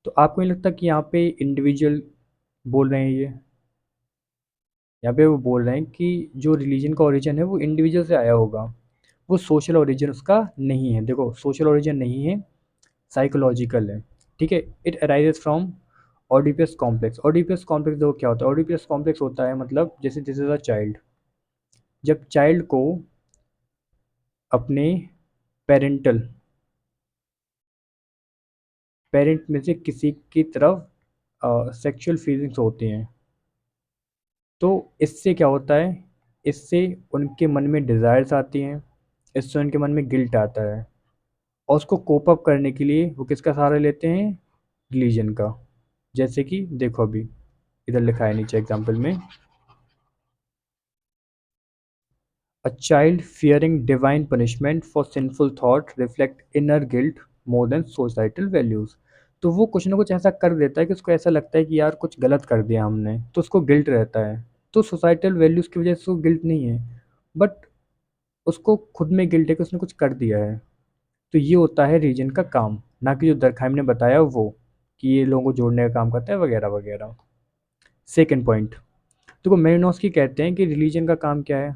A: तो आपको नहीं लगता कि यहाँ पे इंडिविजुअल बोल रहे हैं ये? यहाँ पे वो बोल रहे हैं कि जो रिलीजन का ओरिजिन है वो इंडिविजुअल से आया होगा, वो सोशल ओरिजिन उसका नहीं है। देखो, सोशल ओरिजिन नहीं है, साइकोलॉजिकल है। ठीक है, it arises from Oedipus complex. Oedipus complex देखो क्या होता है? ओडिपस कॉम्प्लेक्स होता है मतलब जैसे दिस इज अ चाइल्ड, जब चाइल्ड को अपने पेरेंटल पेरेंट में से किसी की तरफ सेक्सुअल फीलिंग्स होती हैं, तो इससे क्या होता है? इससे उनके मन में डिज़ायर्स आती हैं, इससे उनके मन में गिल्ट आता है, और उसको कोप अप करने के लिए वो किसका सहारा लेते हैं? रिलीजन का। जैसे कि देखो, अभी इधर लिखा है नीचे एग्जाम्पल में, a child fearing divine punishment for sinful thought reflect inner guilt more than societal values. तो वो कुछ ना कुछ ऐसा कर देता है कि उसको ऐसा लगता है कि यार कुछ गलत कर दिया हमने, तो उसको गिल्ट रहता है। तो सोसाइटल वैल्यूज़ की वजह से वो गिल्ट नहीं है, बट उसको खुद में गिल्ट है कि उसने कुछ कर दिया है। तो ये होता है रीजन का काम, ना कि जो दरखाइम ने बताया वो, कि ये लोगों को जोड़ने का काम करता है वगैरह वगैरह। सेकेंड पॉइंट, देखो मेरिनोस्की कहते हैं कि रिलीजन का काम क्या है?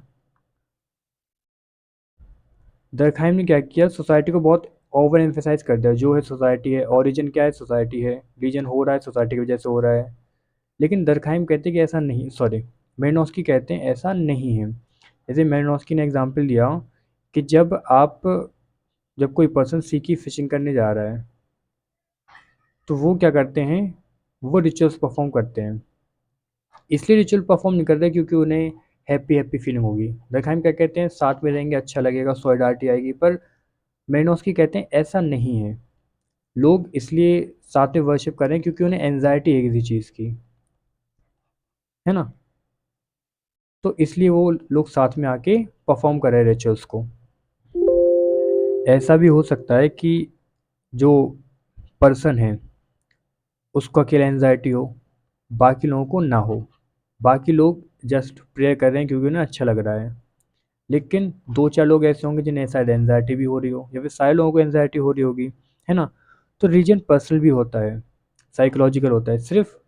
A: दरखाइम ने क्या किया? सोसाइटी को बहुत ओवर एम्फेसाइज कर दिया, जो है सोसाइटी है, ओरिजिन क्या है? सोसाइटी है, रीजन हो रहा है सोसाइटी की वजह से हो रहा है। लेकिन दरखाइम कहते हैं कि ऐसा नहीं, सॉरी, मेरिनोस्की कहते हैं ऐसा नहीं है। जैसे मेरिनोस्की ने एग्जांपल दिया कि जब कोई पर्सन सी की फिशिंग करने जा रहा है, तो वो क्या करते हैं? वो रिचुअल्स परफॉर्म करते हैं। इसलिए रिचुअल परफॉर्म नहीं करते क्योंकि उन्हें हैप्पी हैप्पी फीलिंग होगी। दरखाइम क्या कहते हैं? साथ में रहेंगे अच्छा लगेगा, सॉलिडारिटी आएगी। पर मेरिनोस्की कहते हैं ऐसा नहीं है। लोग इसलिए साथ में वर्शिप कर रहे हैं क्योंकि उन्हें एंजाइटी है किसी चीज़ की, है ना। तो इसलिए वो लोग साथ में आके परफॉर्म कर रहे हैं रिचुअल्स को। ऐसा भी हो सकता है कि जो पर्सन है उसको अकेला एंजाइटी हो, बाकी लोगों को ना हो। बाकी लोग जस्ट प्रेयर कर रहे हैं क्योंकि उन्हें अच्छा लग रहा है। लेकिन दो चार लोग ऐसे होंगे जिन्हें शायद एंजाइटी भी हो रही हो, या फिर सारे लोगों को एंजाइटी हो रही होगी, है ना। तो रिलीजन पर्सनल भी होता है, साइकोलॉजिकल होता है, सिर्फ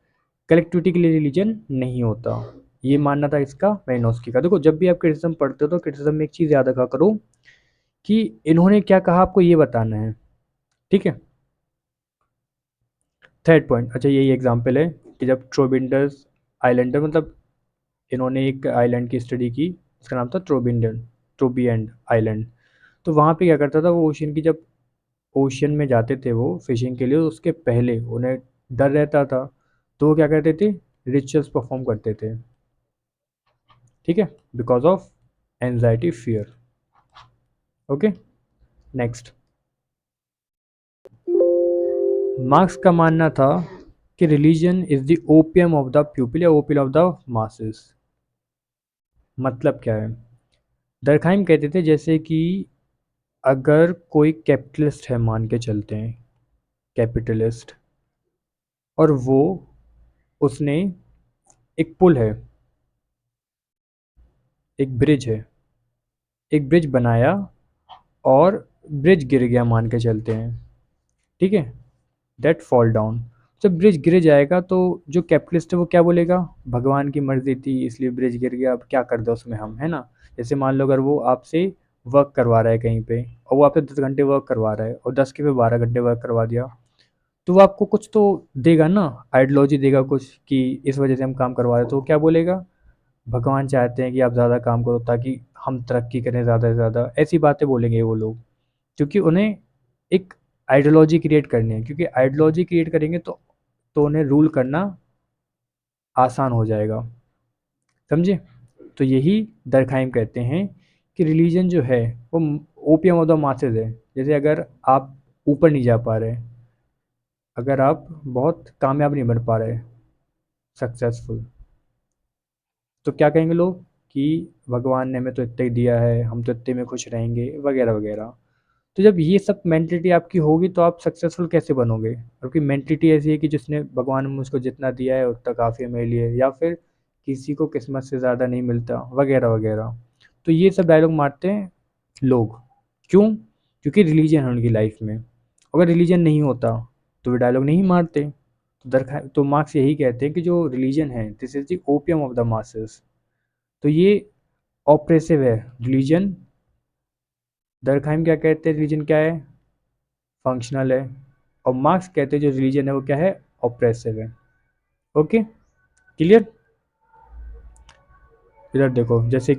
A: कलेक्टिविटी के लिए रिलीजन नहीं होता। ये मानना था इसका मेरिनोस्की का। देखो, जब भी आप क्रिटिसिज्म पढ़ते हो तो क्रिटिसिज्म में एक चीज़ याद रखा करो कि इन्होंने क्या कहा आपको ये बताना है। ठीक है। थर्ड पॉइंट, अच्छा यही एग्जांपल है कि जब ट्रोबिंडर्स आइलैंडर, मतलब इन्होंने एक आइलैंड की स्टडी की, उसका नाम था ट्रोबिएंड आइलैंड। तो वहाँ पे क्या करता था वो, ओशियन की जब ओशियन में जाते थे वो फिशिंग के लिए, तो उसके पहले उन्हें डर रहता था, तो वो क्या करते थे? रिचुअल्स परफॉर्म करते थे। ठीक है, because of anxiety, fear. Okay, next. Marks का मानना था कि religion is the opium of the people या ओपियम ऑफ द मासेस। मतलब क्या है? दरखाइम कहते थे जैसे कि अगर कोई कैपिटलिस्ट है, मान के चलते हैं कैपिटलिस्ट, और वो उसने एक पुल है, एक ब्रिज है, एक ब्रिज बनाया और ब्रिज गिर गया, मान के चलते हैं, ठीक है, दैट फॉल डाउन। जब ब्रिज गिर जाएगा तो जो कैपिटलिस्ट है वो क्या बोलेगा, भगवान की मर्जी थी इसलिए ब्रिज गिर गया, अब क्या कर दो उसमें हम, है ना। जैसे मान लो अगर वो आपसे वर्क करवा रहा है कहीं पे, और वो आपसे 10 घंटे वर्क करवा रहा है और 10 के पे 12 घंटे वर्क करवा दिया, तो वो आपको कुछ तो देगा ना, आइडियोलॉजी देगा कुछ कि इस वजह से हम काम करवा रहे हैं, तो वो क्या बोलेगा, भगवान चाहते हैं कि आप ज़्यादा काम करो ताकि हम तरक्की करें ज़्यादा से ज़्यादा, ऐसी बातें बोलेंगे वो लोग, क्योंकि उन्हें एक आइडियोलॉजी क्रिएट करनी है, क्योंकि आइडियोलॉजी क्रिएट करेंगे तो उन्हें रूल करना आसान हो जाएगा, समझे। तो यही दरखाइम कहते हैं कि रिलीजन जो है वो ओपियम ऑफ द मासेस है। जैसे अगर आप ऊपर नहीं जा पा रहे, अगर आप बहुत कामयाब नहीं बन पा रहे, सक्सेसफुल, तो क्या कहेंगे लोग कि भगवान ने हमें तो इतना ही दिया है, हम तो इतने में खुश रहेंगे, वगैरह वगैरह। तो जब ये सब मेंटलिटी आपकी होगी तो आप सक्सेसफुल कैसे बनोगे, आपकी मेंटलिटी ऐसी है कि जिसने भगवान ने मुझको जितना दिया है उतना काफ़ी है मेरे लिए, या फिर किसी को किस्मत से ज़्यादा नहीं मिलता, वगैरह वगैरह। तो ये सब डायलॉग मारते हैं लोग, क्यों, क्योंकि रिलीजन है उनकी लाइफ में। अगर रिलीजन नहीं होता तो वे डायलॉग नहीं मारते। तो तो मार्क्स यही कहते हैं कि जो रिलीजन है this is the opium of the masses. तो ये ऑप्रेसिव है रिलीजन। दरखाइम क्या कहते हैं, रिलीजन क्या है, फंक्शनल है। और मार्क्स कहते हैं जो रिलीजन है वो क्या है, ऑप्रेसिव है। Okay, clear. इधर देखो, जैसे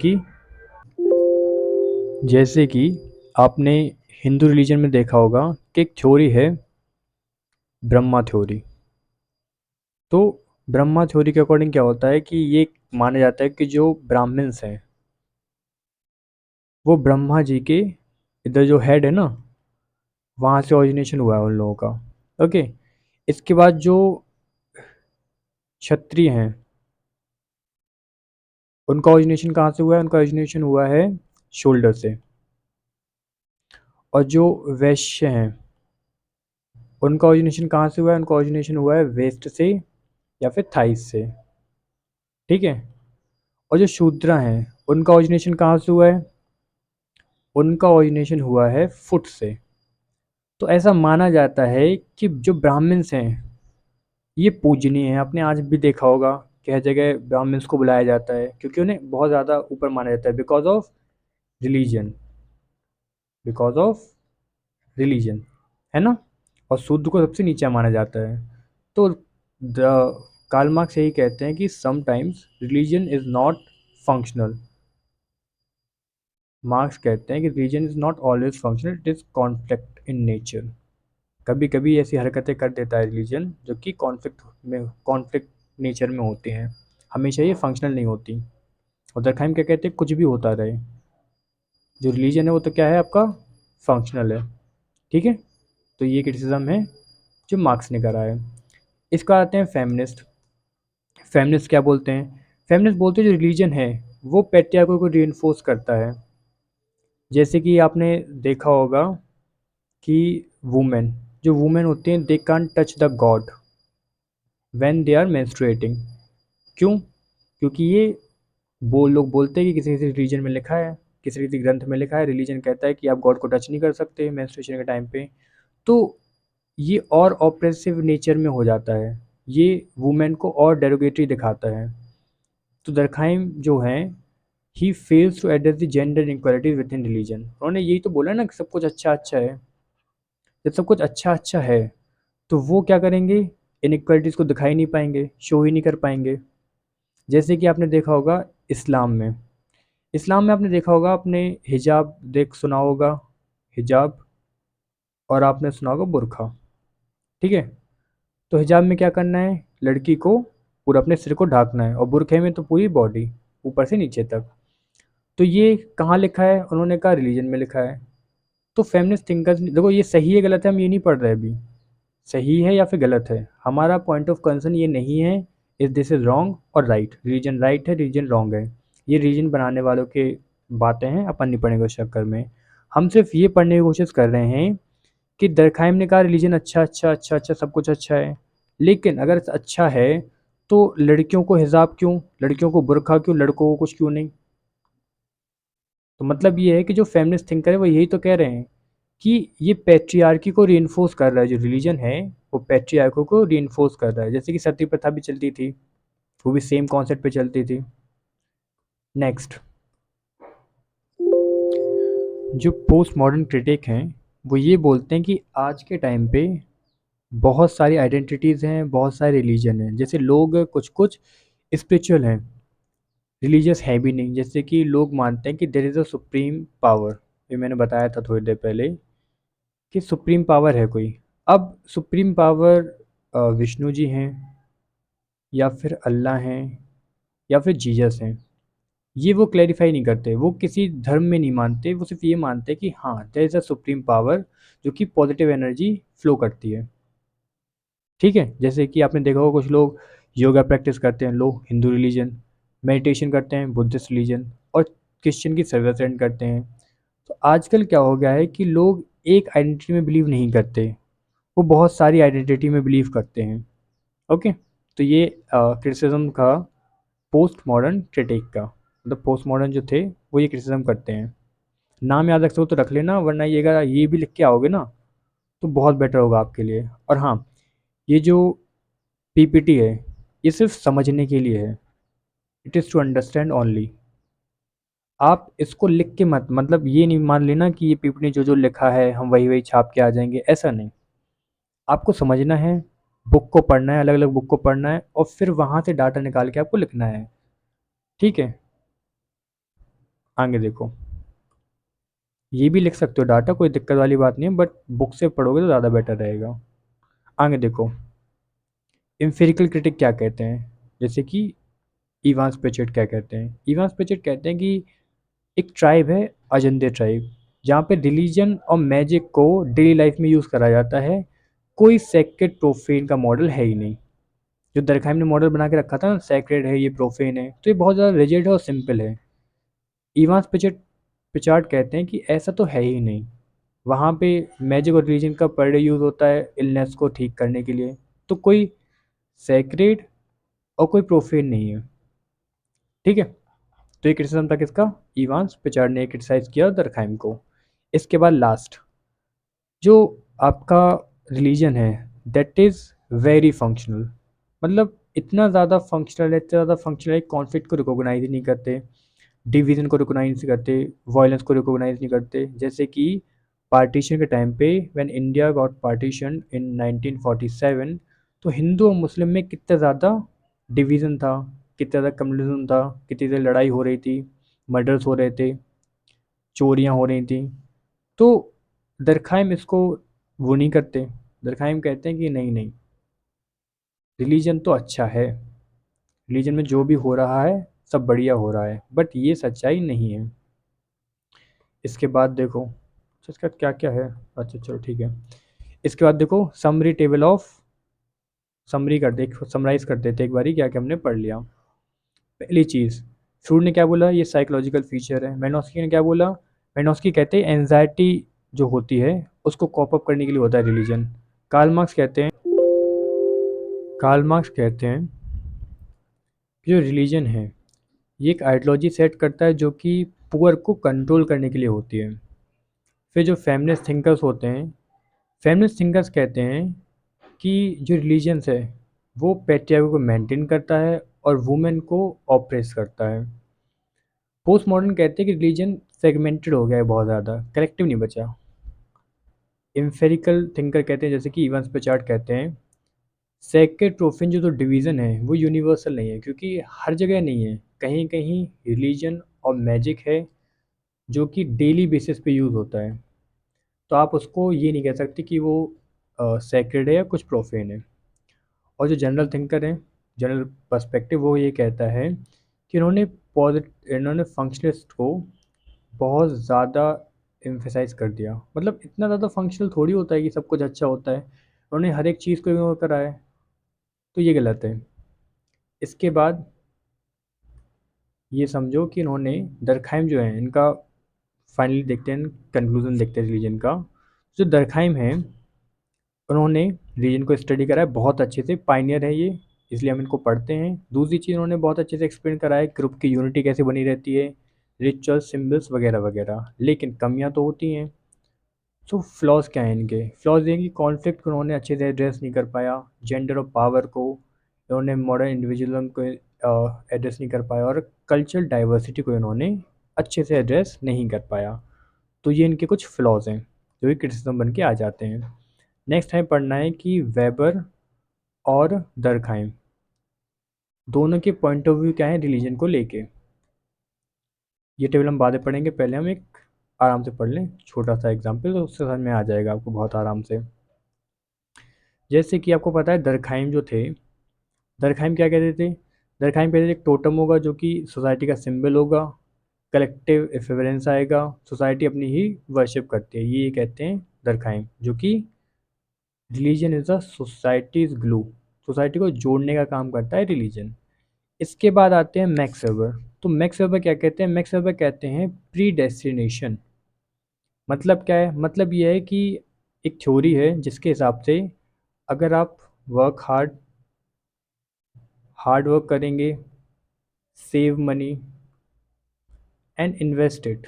A: कि आपने हिंदू रिलीजन में देखा होगा कि एक थ्योरी है, ब्रह्मा थ्योरी। तो ब्रह्मा थ्योरी के अकॉर्डिंग क्या होता है कि ये माना जाता है कि जो ब्राह्मण्स हैं वो ब्रह्मा जी के इधर जो हेड है ना, वहाँ से ओरिजिनेशन हुआ है उन लोगों का। ओके, इसके बाद जो क्षत्रिय हैं उनका ओरिजिनेशन कहाँ से हुआ है, उनका ओरिजिनेशन हुआ है शोल्डर से। और जो वैश्य हैं उनका ओरिजिनेशन कहाँ से हुआ है, उनका ओरिजिनेशन हुआ है वेस्ट से या फिर थाइस से, ठीक है। और जो शूद्र हैं उनका ओरिजिनेशन कहाँ से हुआ है, उनका ओरिजिनेशन हुआ है फुट से। तो ऐसा माना जाता है कि जो ब्राह्मण्स हैं ये पूजनीय हैं। आपने आज भी देखा होगा कि हर जगह ब्राह्मण्स को बुलाया जाता है क्योंकि उन्हें बहुत ज़्यादा ऊपर माना जाता है, because of religion, because of religion, है ना। और शूद्र को सबसे नीचा माना जाता है। तो द कार्ल मार्क्स यही कहते हैं कि sometimes religion is not functional. Marks कहते हैं कि religion is not always functional, it is conflict in nature. कभी कभी ऐसी हरकतें कर देता है रिलीजन जो कि कॉन्फ्लिक्ट नेचर में होती हैं, हमेशा ये फंक्शनल नहीं होती। और दरखाइम क्या कहते हैं, कुछ भी होता रहे, जो रिलीजन है वो तो क्या है आपका, फंक्शनल है, ठीक है। तो ये क्रिटिसिज्म है जो मार्क्स ने करा है। इसका आते हैं फेमिनिस्ट। फेमिनिस्ट क्या बोलते हैं, फेमिनिस्ट बोलते हैं जो रिलीजन है वो पैट्रियार्की को रीइंफोर्स करता है। जैसे कि आपने देखा होगा कि वुमेन, जो वुमेन होती हैं they can't touch the God when they are menstruating. क्यों, क्योंकि ये वो लोग बोलते हैं कि किसी किसी रिलीजन में लिखा है, किसी किसी ग्रंथ में लिखा है, रिलीजन कहता है कि आप गॉड को टच नहीं कर सकते मेंस्ट्रुएशन के टाइम पे। तो ये और ऑप्रेसिव नेचर में हो जाता है, ये वुमेन को और डेरोगेटरी दिखाता है। तो दरखाइम जो हैं he fails to address the gender inequality within religion. उन्होंने यही तो बोला ना कि सब कुछ अच्छा अच्छा है। जब सब कुछ अच्छा अच्छा है तो वो क्या करेंगे, इनइक्वालिटीज़ को दिखाई नहीं पाएंगे, शो ही नहीं कर पाएंगे। जैसे कि आपने देखा होगा इस्लाम में, इस्लाम में आपने देखा होगा, आपने हिजाब देख सुना होगा, हिजाब, और आपने सुना होगा बुर्खा, ठीक है। तो हिजाब में क्या करना है, लड़की को पूरा अपने सिर को ढाकना है, और बुरखे में तो पूरी बॉडी ऊपर से नीचे तक। तो ये कहाँ लिखा है, उन्होंने कहा रिलीजन में लिखा है। तो फेमिनिस्ट थिंकर्स, देखो ये सही है गलत है हम ये नहीं पढ़ रहे अभी, सही है या फिर गलत है, हमारा पॉइंट ऑफ कंसर्न ये नहीं है इफ दिस इज़ रॉन्ग और राइट, रिलीजन राइट है रिलीजन रॉन्ग है, ये रिलीजन बनाने वालों के बातें हैं, अपन नहीं पढ़ेंगे उस चक्कर में। हम सिर्फ ये पढ़ने की कोशिश कर रहे हैं कि दरखाइम ने कहा रिलीजन अच्छा अच्छा अच्छा अच्छा सब कुछ अच्छा है, लेकिन अगर अच्छा है तो लड़कियों को हिजाब क्यों, लड़कियों को बुर्का क्यों, लड़कों को कुछ क्यों नहीं। तो मतलब ये है कि जो फेमिनिस्ट थिंकर है वो यही तो कह रहे हैं कि ये पैट्रियार्की को रीइंफोर्स कर रहा है, जो रिलीजन है वो पैट्रियार्को को रीइंफोर्स कर रहा है, जैसे कि सती प्रथा भी चलती थी, वो भी सेम कॉन्सेप्ट पे चलती थी। नेक्स्ट, जो पोस्ट मॉडर्न क्रिटिक हैं वो ये बोलते हैं कि आज के टाइम पे बहुत सारी आइडेंटिटीज़ हैं, बहुत सारे रिलीजन हैं, जैसे लोग कुछ कुछ स्पिरिचुअल हैं, रिलीजियस है भी नहीं। जैसे कि लोग मानते हैं कि there is a supreme power, ये मैंने बताया था थोड़ी देर पहले कि सुप्रीम पावर है कोई। अब सुप्रीम पावर विष्णु जी हैं, या फिर अल्लाह हैं, या फिर जीसस हैं, ये वो क्लैरिफाई नहीं करते, वो किसी धर्म में नहीं मानते, वो सिर्फ ये मानते हैं कि हाँ there is a supreme power जो कि पॉजिटिव एनर्जी फ्लो करती है। ठीक है, जैसे कि आपने देखा होगा कुछ लोग योगा प्रैक्टिस करते हैं, लोग हिंदू रिलीजन, मेडिटेशन करते हैं बुद्धिस्ट रिलीजन, और क्रिश्चियन की सर्विस रेंट करते हैं। तो आजकल क्या हो गया है कि लोग एक आइडेंटिटी में बिलीव नहीं करते, वो बहुत सारी आइडेंटिटी में बिलीव करते हैं। ओके, तो ये क्रिटिसिज्म का पोस्ट मॉडर्न क्रिटिक का, मतलब पोस्ट मॉडर्न जो थे वो ये क्रिटिसिज्म करते हैं। नाम याद रख सको तो रख लेना, वरना ये अगर ये भी लिख के आओगे ना तो बहुत बेटर होगा आपके लिए। और हाँ, ये जो पीपीटी है ये सिर्फ समझने के लिए है, it is to understand only. आप इसको लिख के मत, मतलब ये नहीं मान लेना कि ये पीपीटी जो जो लिखा है हम वही वही छाप के आ जाएंगे, ऐसा नहीं। आपको समझना है, बुक को पढ़ना है, अलग अलग बुक को पढ़ना है, और फिर वहाँ से डाटा निकाल के आपको लिखना है। ठीक है, आगे देखो, ये भी लिख सकते हो डाटा, कोई दिक्कत वाली बात नहीं है, बट बुक से पढ़ोगे तो ज़्यादा बेटर रहेगा। आगे देखो, एम्पिरिकल क्रिटिक क्या कहते हैं, जैसे कि इवांस पेचेट क्या कहते हैं। इवांस पेचेट कहते हैं कि एक ट्राइब है, अजंदे ट्राइब, जहाँ पे रिलीजन और मैजिक को डेली लाइफ में यूज़ करा जाता है, कोई सेक्रेड प्रोफेन का मॉडल है ही नहीं। जो दरखाइम ने मॉडल बना के रखा था ना, सेक्रेड है, ये प्रोफेन है, तो ये बहुत ज़्यादा रिजिड है और सिंपल है। इवांस पिचेट पिचार्ड कहते हैं कि ऐसा तो है ही नहीं, वहाँ पे मैजिक और रिलीजन का पर डे यूज़ होता है इलनेस को ठीक करने के लिए, तो कोई सेक्रेड और कोई प्रोफेन नहीं है। ठीक है, तो ये क्रिटिसिज्म था किसका, इवांस पिचार्ड ने क्रिटिसाइज किया दरखाइम को। इसके बाद लास्ट, जो आपका रिलीजन है दैट इज़ वेरी फंक्शनल, मतलब इतना ज़्यादा फंक्शनल है, इतना ज़्यादा फंक्शनल है, कॉन्फ्लिक्ट को रिकॉग्नाइज ही नहीं करते, डिवीज़न को रिकॉग्नाइज नहीं करते, वायलेंस को रिकॉग्नाइज नहीं करते। जैसे कि पार्टीशन के टाइम पे व्हेन इंडिया गॉट पार्टीशन इन 1947, तो हिंदू और मुस्लिम में कितना ज़्यादा डिवीज़न था, कितना ज़्यादा कम्युनलिज्म था, कितनी ज़्यादा लड़ाई हो रही थी, मर्डर्स हो रहे थे, चोरियाँ हो रही थी। तो दरखाइम इसको वो नहीं करते, दरखाइम कहते हैं कि नहीं नहीं, रिलीजन तो अच्छा है, रिलीजन में जो भी हो रहा है सब बढ़िया हो रहा है, बट ये सच्चाई नहीं है। इसके बाद देखो, अच्छा इसका क्या क्या है, अच्छा चलो ठीक है। इसके बाद देखो समरी टेबल ऑफ, समरी कर दे, समराइज कर देते एक बारी क्या क्या हमने पढ़ लिया। पहली चीज़, फ्रूड ने क्या बोला, ये साइकोलॉजिकल फीचर है। मैनोस्की ने क्या बोला, मैनोस्की कहते हैं एनजाइटी जो होती है उसको कॉप अप करने के लिए होता है रिलीजन। कार्ल मार्क्स कहते हैं, कार्ल मार्क्स कहते हैं कि जो रिलीजन है ये एक आइडियोलॉजी सेट करता है जो कि पुअर को कंट्रोल करने के लिए होती है। फिर जो फेमिनिस्ट थिंकर्स होते हैं, फेमिनिस्ट थिंकर्स कहते हैं कि जो रिलीजन्स है वो पैट्रियार्की को मेंटेन करता है और वुमेन को ऑप्रेस करता है। पोस्ट मॉडर्न कहते हैं कि रिलीजन सेगमेंटेड हो गया है, बहुत ज़्यादा कलेक्टिव नहीं बचा। एम्फेरिकल थिंकर कहते हैं जैसे कि इवांस पेचार्ड कहते हैं सेक्रेड प्रोफेन जो तो डिवीज़न है वो यूनिवर्सल नहीं है, क्योंकि हर जगह नहीं है, कहीं कहीं रिलीजन और मैजिक है जो कि डेली बेसिस पे यूज़ होता है, तो आप उसको ये नहीं कह सकते कि वो सेक्रेड है या कुछ प्रोफेन है। और जो जनरल थिंकर हैं, जनरल पर्सपेक्टिव, वो ये कहता है कि इन्होंने फंक्शनलिस्ट को बहुत ज़्यादा एम्फेसाइज कर दिया, मतलब इतना ज़्यादा फंक्शनल थोड़ी होता है कि सब कुछ अच्छा होता है, उन्होंने हर एक चीज़ को इग्नोर करा है, तो ये गलत है। इसके बाद ये समझो कि इन्होंने, दरखाइम जो है इनका फाइनली देखते हैं, कंक्लूजन देखते हैं रिलीजन का। जो दरखाइम है, उन्होंने रीजन को स्टडी करा है बहुत अच्छे से, पाइनियर है ये, इसलिए हम इनको पढ़ते हैं। दूसरी चीज़ उन्होंने बहुत अच्छे से एक्सप्लेन करा है ग्रुप की यूनिटी कैसे बनी रहती है, रिचुअल सिम्बल्स वगैरह वगैरह, लेकिन कमियां तो होती हैं। सो फ्लॉज क्या हैं इनके? फ्लॉज ये कि कॉन्फ्लिक्ट को उन्होंने अच्छे से एड्रेस नहीं कर पाया, जेंडर और पावर को इन्होंने, मॉडर्न इंडिविजुअलिज्म को एड्रेस नहीं कर पाया, और कल्चरल डाइवर्सिटी को इन्होंने अच्छे से एड्रेस नहीं कर पाया। तो ये इनके कुछ फ्लॉज हैं जो कि क्रिटिसिज्म बन के आ जाते हैं। नेक्स्ट हमें पढ़ना है कि वेबर और दरखाइम दोनों के पॉइंट ऑफ व्यू क्या है रिलीजन को लेके। ये टेबल हम बाद में पढ़ेंगे, पहले हम एक आराम से पढ़ लें छोटा सा एग्जाम्पल, तो उससे समझ में आ जाएगा आपको बहुत आराम से। जैसे कि आपको पता है दरखाइम जो थे, दरखाइम क्या कहते थे? दरखाइम कहते थे एक टोटम होगा जो कि सोसाइटी का सिंबल होगा, कलेक्टिव एफिवरेंस आएगा, सोसाइटी अपनी ही वर्शिप करती है, ये कहते हैं दरखाइम, जो कि religion is a societies glue, society को जोड़ने का काम करता है रिलीजन। इसके बाद आते हैं मैक्स वेबर। तो मैक्स वेबर क्या कहते हैं? मैक्स वेबर कहते हैं प्री डेस्टिनेशन। मतलब क्या है? मतलब ये है कि एक थ्योरी है जिसके हिसाब से अगर आप वर्क हार्ड वर्क करेंगे, save money and invest it,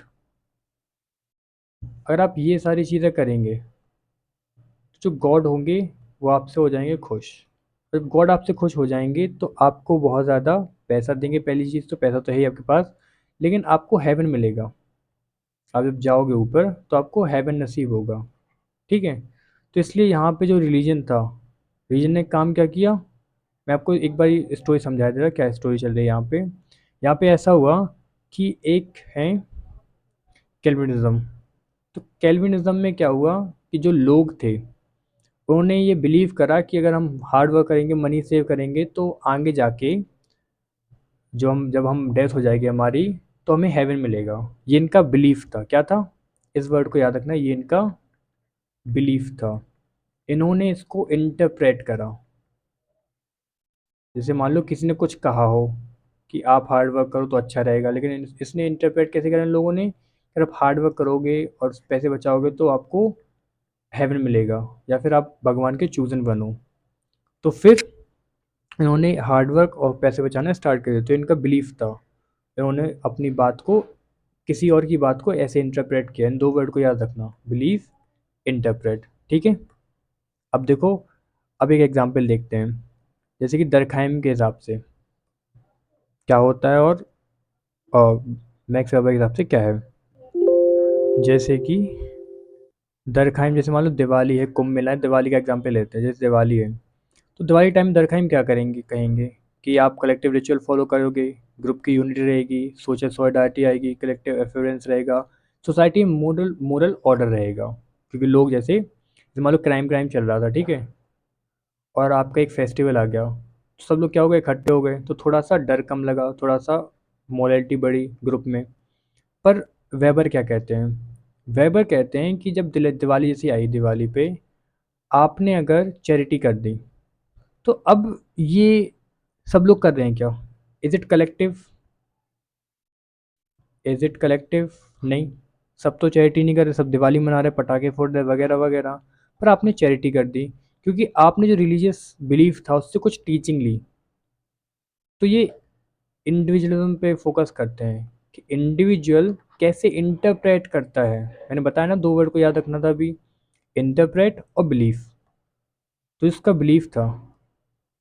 A: अगर आप ये सारी चीज़ें करेंगे तो जो गॉड होंगे वो आपसे हो जाएंगे खुश। जब गॉड आपसे खुश हो जाएंगे तो आपको बहुत ज़्यादा पैसा देंगे। पहली चीज़ तो पैसा तो है ही आपके पास, लेकिन आपको हेवन मिलेगा। आप जब जाओगे ऊपर तो आपको हेवन नसीब होगा, ठीक है। तो इसलिए यहाँ पे जो रिलीजन था, रिलीजन ने काम क्या किया, मैं आपको एक बार स्टोरी समझा दे रहा क्या स्टोरी चल रही है यहाँ पे। यहाँ पे ऐसा हुआ कि एक है कैल्विनिज्म। तो कैल्विनिज्म में क्या हुआ कि जो लोग थे उन्होंने ये बिलीव करा कि अगर हम हार्ड वर्क करेंगे, मनी सेव करेंगे, तो आगे जाके जो हम जब हम डेथ हो जाएगी हमारी तो हमें हेवन मिलेगा। ये इनका बिलीफ था। क्या था? इस वर्ड को याद रखना, ये इनका बिलीफ था। इन्होंने इसको इंटरप्रेट करा। जैसे मान लो किसी ने कुछ कहा हो कि आप हार्ड वर्क करो तो अच्छा रहेगा, लेकिन इसने इंटरप्रेट कैसे करा इन लोगों ने, अगर आप हार्ड वर्क करोगे और पैसे बचाओगे तो आपको हेवन मिलेगा, या फिर आप भगवान के चूजन बनो। तो फिर इन्होंने हार्ड वर्क और पैसे बचाना स्टार्ट कर दिया। तो इनका बिलीफ था, इन्होंने अपनी बात को, किसी और की बात को ऐसे इंटरप्रेट किया। इन दो वर्ड को याद रखना, बिलीफ, इंटरप्रेट, ठीक है। अब देखो, अब एक एग्जांपल देखते हैं, जैसे कि दरखाइम के हिसाब से क्या होता है और मैक्स वेबर के हिसाब से क्या है। जैसे कि दरखाइम, जैसे मान लो दिवाली है, कुंभ मेला है, दिवाली का एग्जांपल लेते हैं। जैसे दिवाली है तो दिवाली टाइम दरखाइम क्या करेंगे, कहेंगे कि आप कलेक्टिव रिचुअल फॉलो करोगे, ग्रुप की यूनिटी रहेगी, सोशल सॉलिडारिटी आएगी, कलेक्टिव एफिडेंस रहेगा, सोसाइटी में मोरल मोरल ऑर्डर रहेगा। क्योंकि लोग जैसे मान लो क्राइम चल रहा था, ठीक है, और आपका एक फेस्टिवल आ गया, तो सब लोग क्या हो गए, इकट्ठे हो गए, तो थोड़ा सा डर कम लगा, थोड़ा सा मोरलिटी बढ़ी ग्रुप में। पर वेबर क्या कहते हैं? वेबर कहते हैं कि जब दिवाली जैसी आई, दिवाली पे आपने अगर चैरिटी कर दी, तो अब ये सब लोग कर रहे हैं क्या? Is it collective? Is it collective? नहीं। सब तो चैरिटी नहीं कर रहे, सब दिवाली मना रहे, पटाखे फोड़ रहे वगैरह वगैरह, पर आपने चैरिटी कर दी क्योंकि आपने जो रिलीजियस बिलीफ था उससे कुछ टीचिंग ली। तो ये इंडिविजुअलिज्म पे फोकस करते हैं कि इंडिविजुअल कैसे इंटरप्रेट करता है। मैंने बताया ना, दो वर्ड को याद रखना था अभी, इंटरप्रेट और बिलीफ। तो इसका बिलीफ था,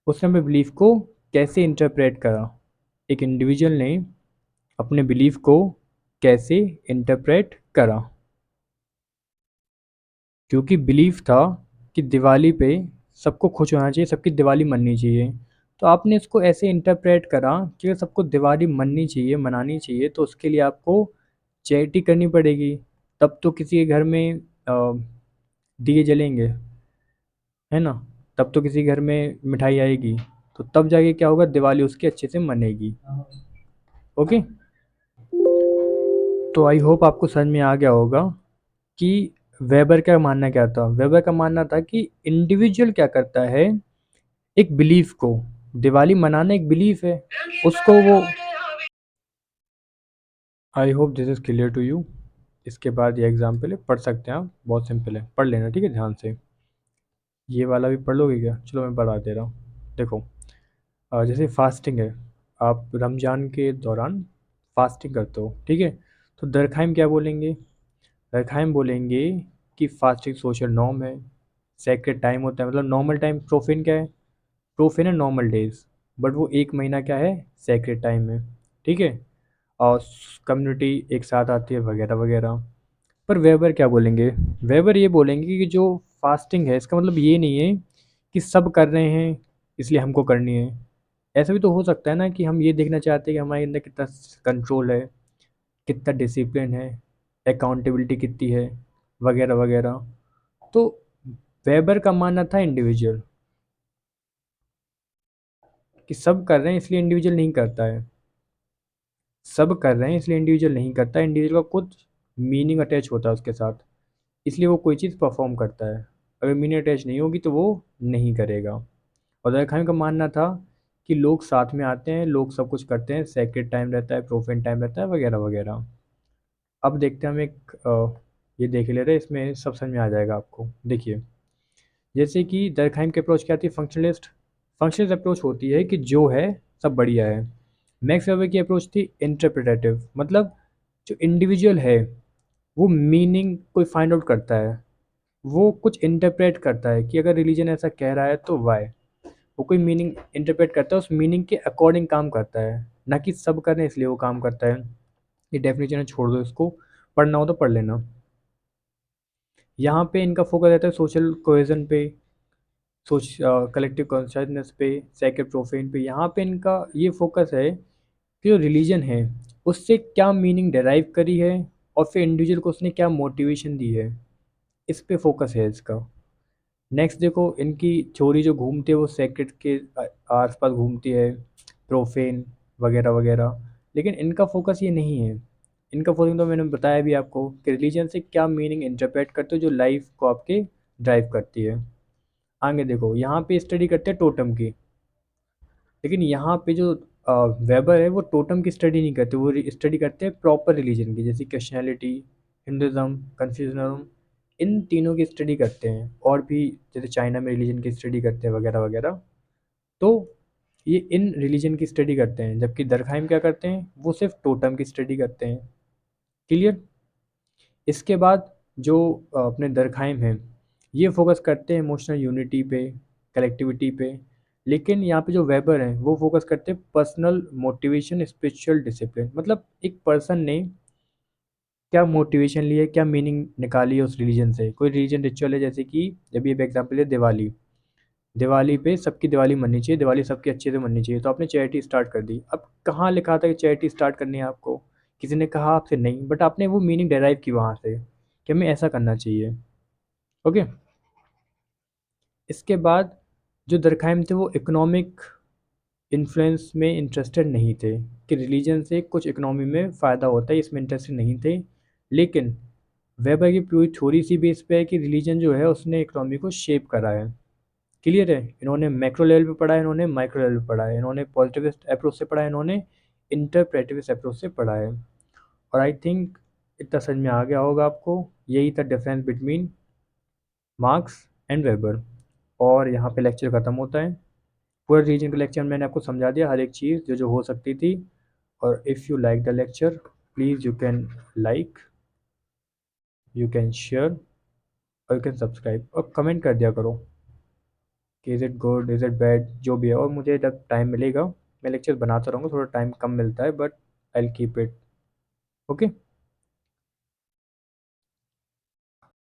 A: उसने अपने बिलीफ को कैसे इंटरप्रेट करा, एक इंडिविजुअल ने अपने बिलीफ को कैसे इंटरप्रेट करा। क्योंकि बिलीफ था कि दिवाली पे सबको खुश होना चाहिए, सबकी दिवाली मननी चाहिए, तो आपने इसको ऐसे इंटरप्रेट करा कि अगर सबको दिवाली मननी चाहिए, मनानी चाहिए, तो उसके लिए आपको चैरिटी करनी पड़ेगी। तब तो किसी के घर में दिए जलेंगे, है ना, तब तो किसी घर में मिठाई आएगी, तो तब जाके क्या होगा, दिवाली उसकी अच्छे से मनेगी। ओके। तो आई होप आपको समझ में आ गया होगा कि वेबर का मानना क्या था। वेबर का मानना था कि इंडिविजुअल क्या करता है, एक बिलीफ को, दिवाली मनाना एक बिलीफ है, उसको वो, I hope this is clear to you. इसके बाद ये एग्जाम्पल है, पढ़ सकते हैं आप, बहुत सिंपल है, पढ़ लेना ठीक है ध्यान से। ये वाला भी पढ़ लोगे क्या? चलो मैं बता दे रहा हूँ। देखो जैसे फास्टिंग है, आप रमज़ान के दौरान फास्टिंग करते हो, ठीक है? तो दरखाइम क्या बोलेंगे? दरखाइम बोलेंगे कि फास्टिंग सोशल नॉर्म है, सेक्रेट टाइम होता है, मतलब नॉर्मल टाइम। प्रोफेन क्या है? प्रोफेन है नॉर्मल डेज, बट वो एक महीना क्या है, सेक्रेट टाइम है, ठीक है? और कम्युनिटी एक साथ आती है वगैरह वगैरह। पर वेबर क्या बोलेंगे? वेबर ये बोलेंगे कि जो फास्टिंग है इसका मतलब ये नहीं है कि सब कर रहे हैं इसलिए हमको करनी है। ऐसा भी तो हो सकता है ना कि हम ये देखना चाहते हैं कि हमारे अंदर कितना कंट्रोल है, कितना डिसिप्लिन है, अकाउंटेबिलिटी कितनी है, वगैरह वगैरह। तो वेबर का मानना था इंडिविजुअल, कि सब कर रहे हैं इसलिए इंडिविजुअल नहीं करता है। सब कर रहे हैं इसलिए इंडिविजुअल नहीं करता, इंडिविजुअल का कुछ मीनिंग अटैच होता है उसके साथ, इसलिए वो कोई चीज़ परफॉर्म करता है। अगर मीनिंग अटैच नहीं होगी तो वो नहीं करेगा। और दर खान का मानना था कि लोग साथ में आते हैं, लोग सब कुछ करते हैं, सेक्रेट टाइम रहता है, प्रोफेन टाइम रहता है, वगैरह वगैरह। अब देखते हैं हम एक ये देख ले रहे हैं, इसमें सब समझ में आ जाएगा आपको। देखिए जैसे कि दरखाइम की अप्रोच क्या थी, फंक्शनलिस्ट। फंक्शनलिस्ट अप्रोच होती है कि जो है सब बढ़िया है। मैक्स वेबर की अप्रोच थी इंटरप्रिटेटिव, मतलब जो इंडिविजुअल है वो मीनिंग कोई फाइंड आउट करता है, वो कुछ इंटरप्रेट करता है कि अगर रिलीजन ऐसा कह रहा है तो वाई। वो कोई मीनिंग इंटरप्रेट करता है, उस मीनिंग के अकॉर्डिंग काम करता है, ना कि सब कर रहे हैं इसलिए वो काम करता है। ये डेफिनेशन है, छोड़ दो इसको, पढ़ना हो तो पढ़ लेना। यहाँ पे इनका फोकस रहता है सोशल कोहेजन पे, सोच कलेक्टिव कॉन्शियसनेस पे, सेक्रेट प्रोफेन पे। यहाँ पे इनका ये फोकस है कि जो रिलीजन है उससे क्या मीनिंग डिराइव करी है, और फिर इंडिविजुअल को उसने क्या मोटिवेशन दी है, इस पे फोकस है इसका। नेक्स्ट देखो, इनकी छोरी जो घूमती है वो सेक्रेट के आसपास घूमती है, प्रोफेन वगैरह वगैरह। लेकिन इनका फोकस ये नहीं है। इनका फोकस तो मैंने बताया भी आपको कि रिलीजन से क्या मीनिंग इंटरप्रेट करते हो जो लाइफ को आपके ड्राइव करती है। आगे देखो, यहाँ पे स्टडी करते हैं टोटम की। लेकिन यहाँ पे जो वेबर है वो टोटम की स्टडी नहीं करते, वो स्टडी करते हैं प्रॉपर रिलीजन की, जैसे क्रिश्चियनिटी, हिंदुज़म, कन्फ्यूजनिज्म। इन तीनों की स्टडी करते हैं, और भी जैसे चाइना में रिलीजन की स्टडी करते हैं वगैरह वगैरह। तो ये इन रिलीजन की स्टडी करते हैं, जबकि दरखाइम क्या करते हैं, वो सिर्फ टोटम की स्टडी करते हैं। क्लियर? इसके बाद जो अपने दरखाइम हैं ये फोकस करते हैं इमोशनल यूनिटी पे, कलेक्टिविटी पे। लेकिन यहाँ पे जो वेबर हैं वो फोकस करते हैं पर्सनल मोटिवेशन, स्पिरिचुअल डिसिप्लिन। मतलब एक पर्सन ने क्या मोटिवेशन ली है, क्या मीनिंग निकाली है उस रिलीजन से। कोई रिलीजन रिचुअल है, जैसे कि जब ये एग्जाम्पल है दिवाली। दिवाली पे सबकी दिवाली मननी चाहिए, दिवाली सबकी अच्छे से मननी चाहिए, तो आपने चैरिटी स्टार्ट कर दी। अब कहाँ लिखा था कि चैरिटी स्टार्ट करनी है आपको? किसी ने कहा आपसे? नहीं, बट आपने वो मीनिंग डेराइव की वहाँ से कि हमें ऐसा करना चाहिए। ओके। इसके बाद जो दरखाइम थे वो इकोनॉमिक इन्फ्लुएंस में इंटरेस्टेड नहीं थे, कि रिलीजन से कुछ इकोनॉमी में फ़ायदा होता है इसमें इंटरेस्टेड नहीं थे। लेकिन वेबर की पूरी थ्योरी सी बेस पे है कि रिलीजन जो है उसने इकोनॉमी को शेप करा है। क्लियर है? इन्होंने मैक्रो लेवल पे पढ़ा है, इन्होंने माइक्रो लेवल पे पढ़ा है, इन्होंने पॉजिटिविस्ट अप्रोच से पढ़ा है, इन्होंने इंटरप्रेटिविस्ट अप्रोच से पढ़ा है। और आई थिंक इतना समझ में आ गया होगा आपको। यही था difference between marks and weber. और यहाँ पे लेक्चर ख़त्म होता है। पूरा रीजन का लेक्चर मैंने आपको समझा दिया, हर एक चीज़ जो जो हो सकती थी। और if you like the lecture, please you can like, you can share, और यू कैन सब्सक्राइब, और कमेंट कर दिया करो कि is it good, is it bad, जो भी है। और मुझे जब टाइम मिलेगा मैं लेक्चर बनाता रहूँगा, थोड़ा टाइम कम मिलता है, but I will keep it. Okay.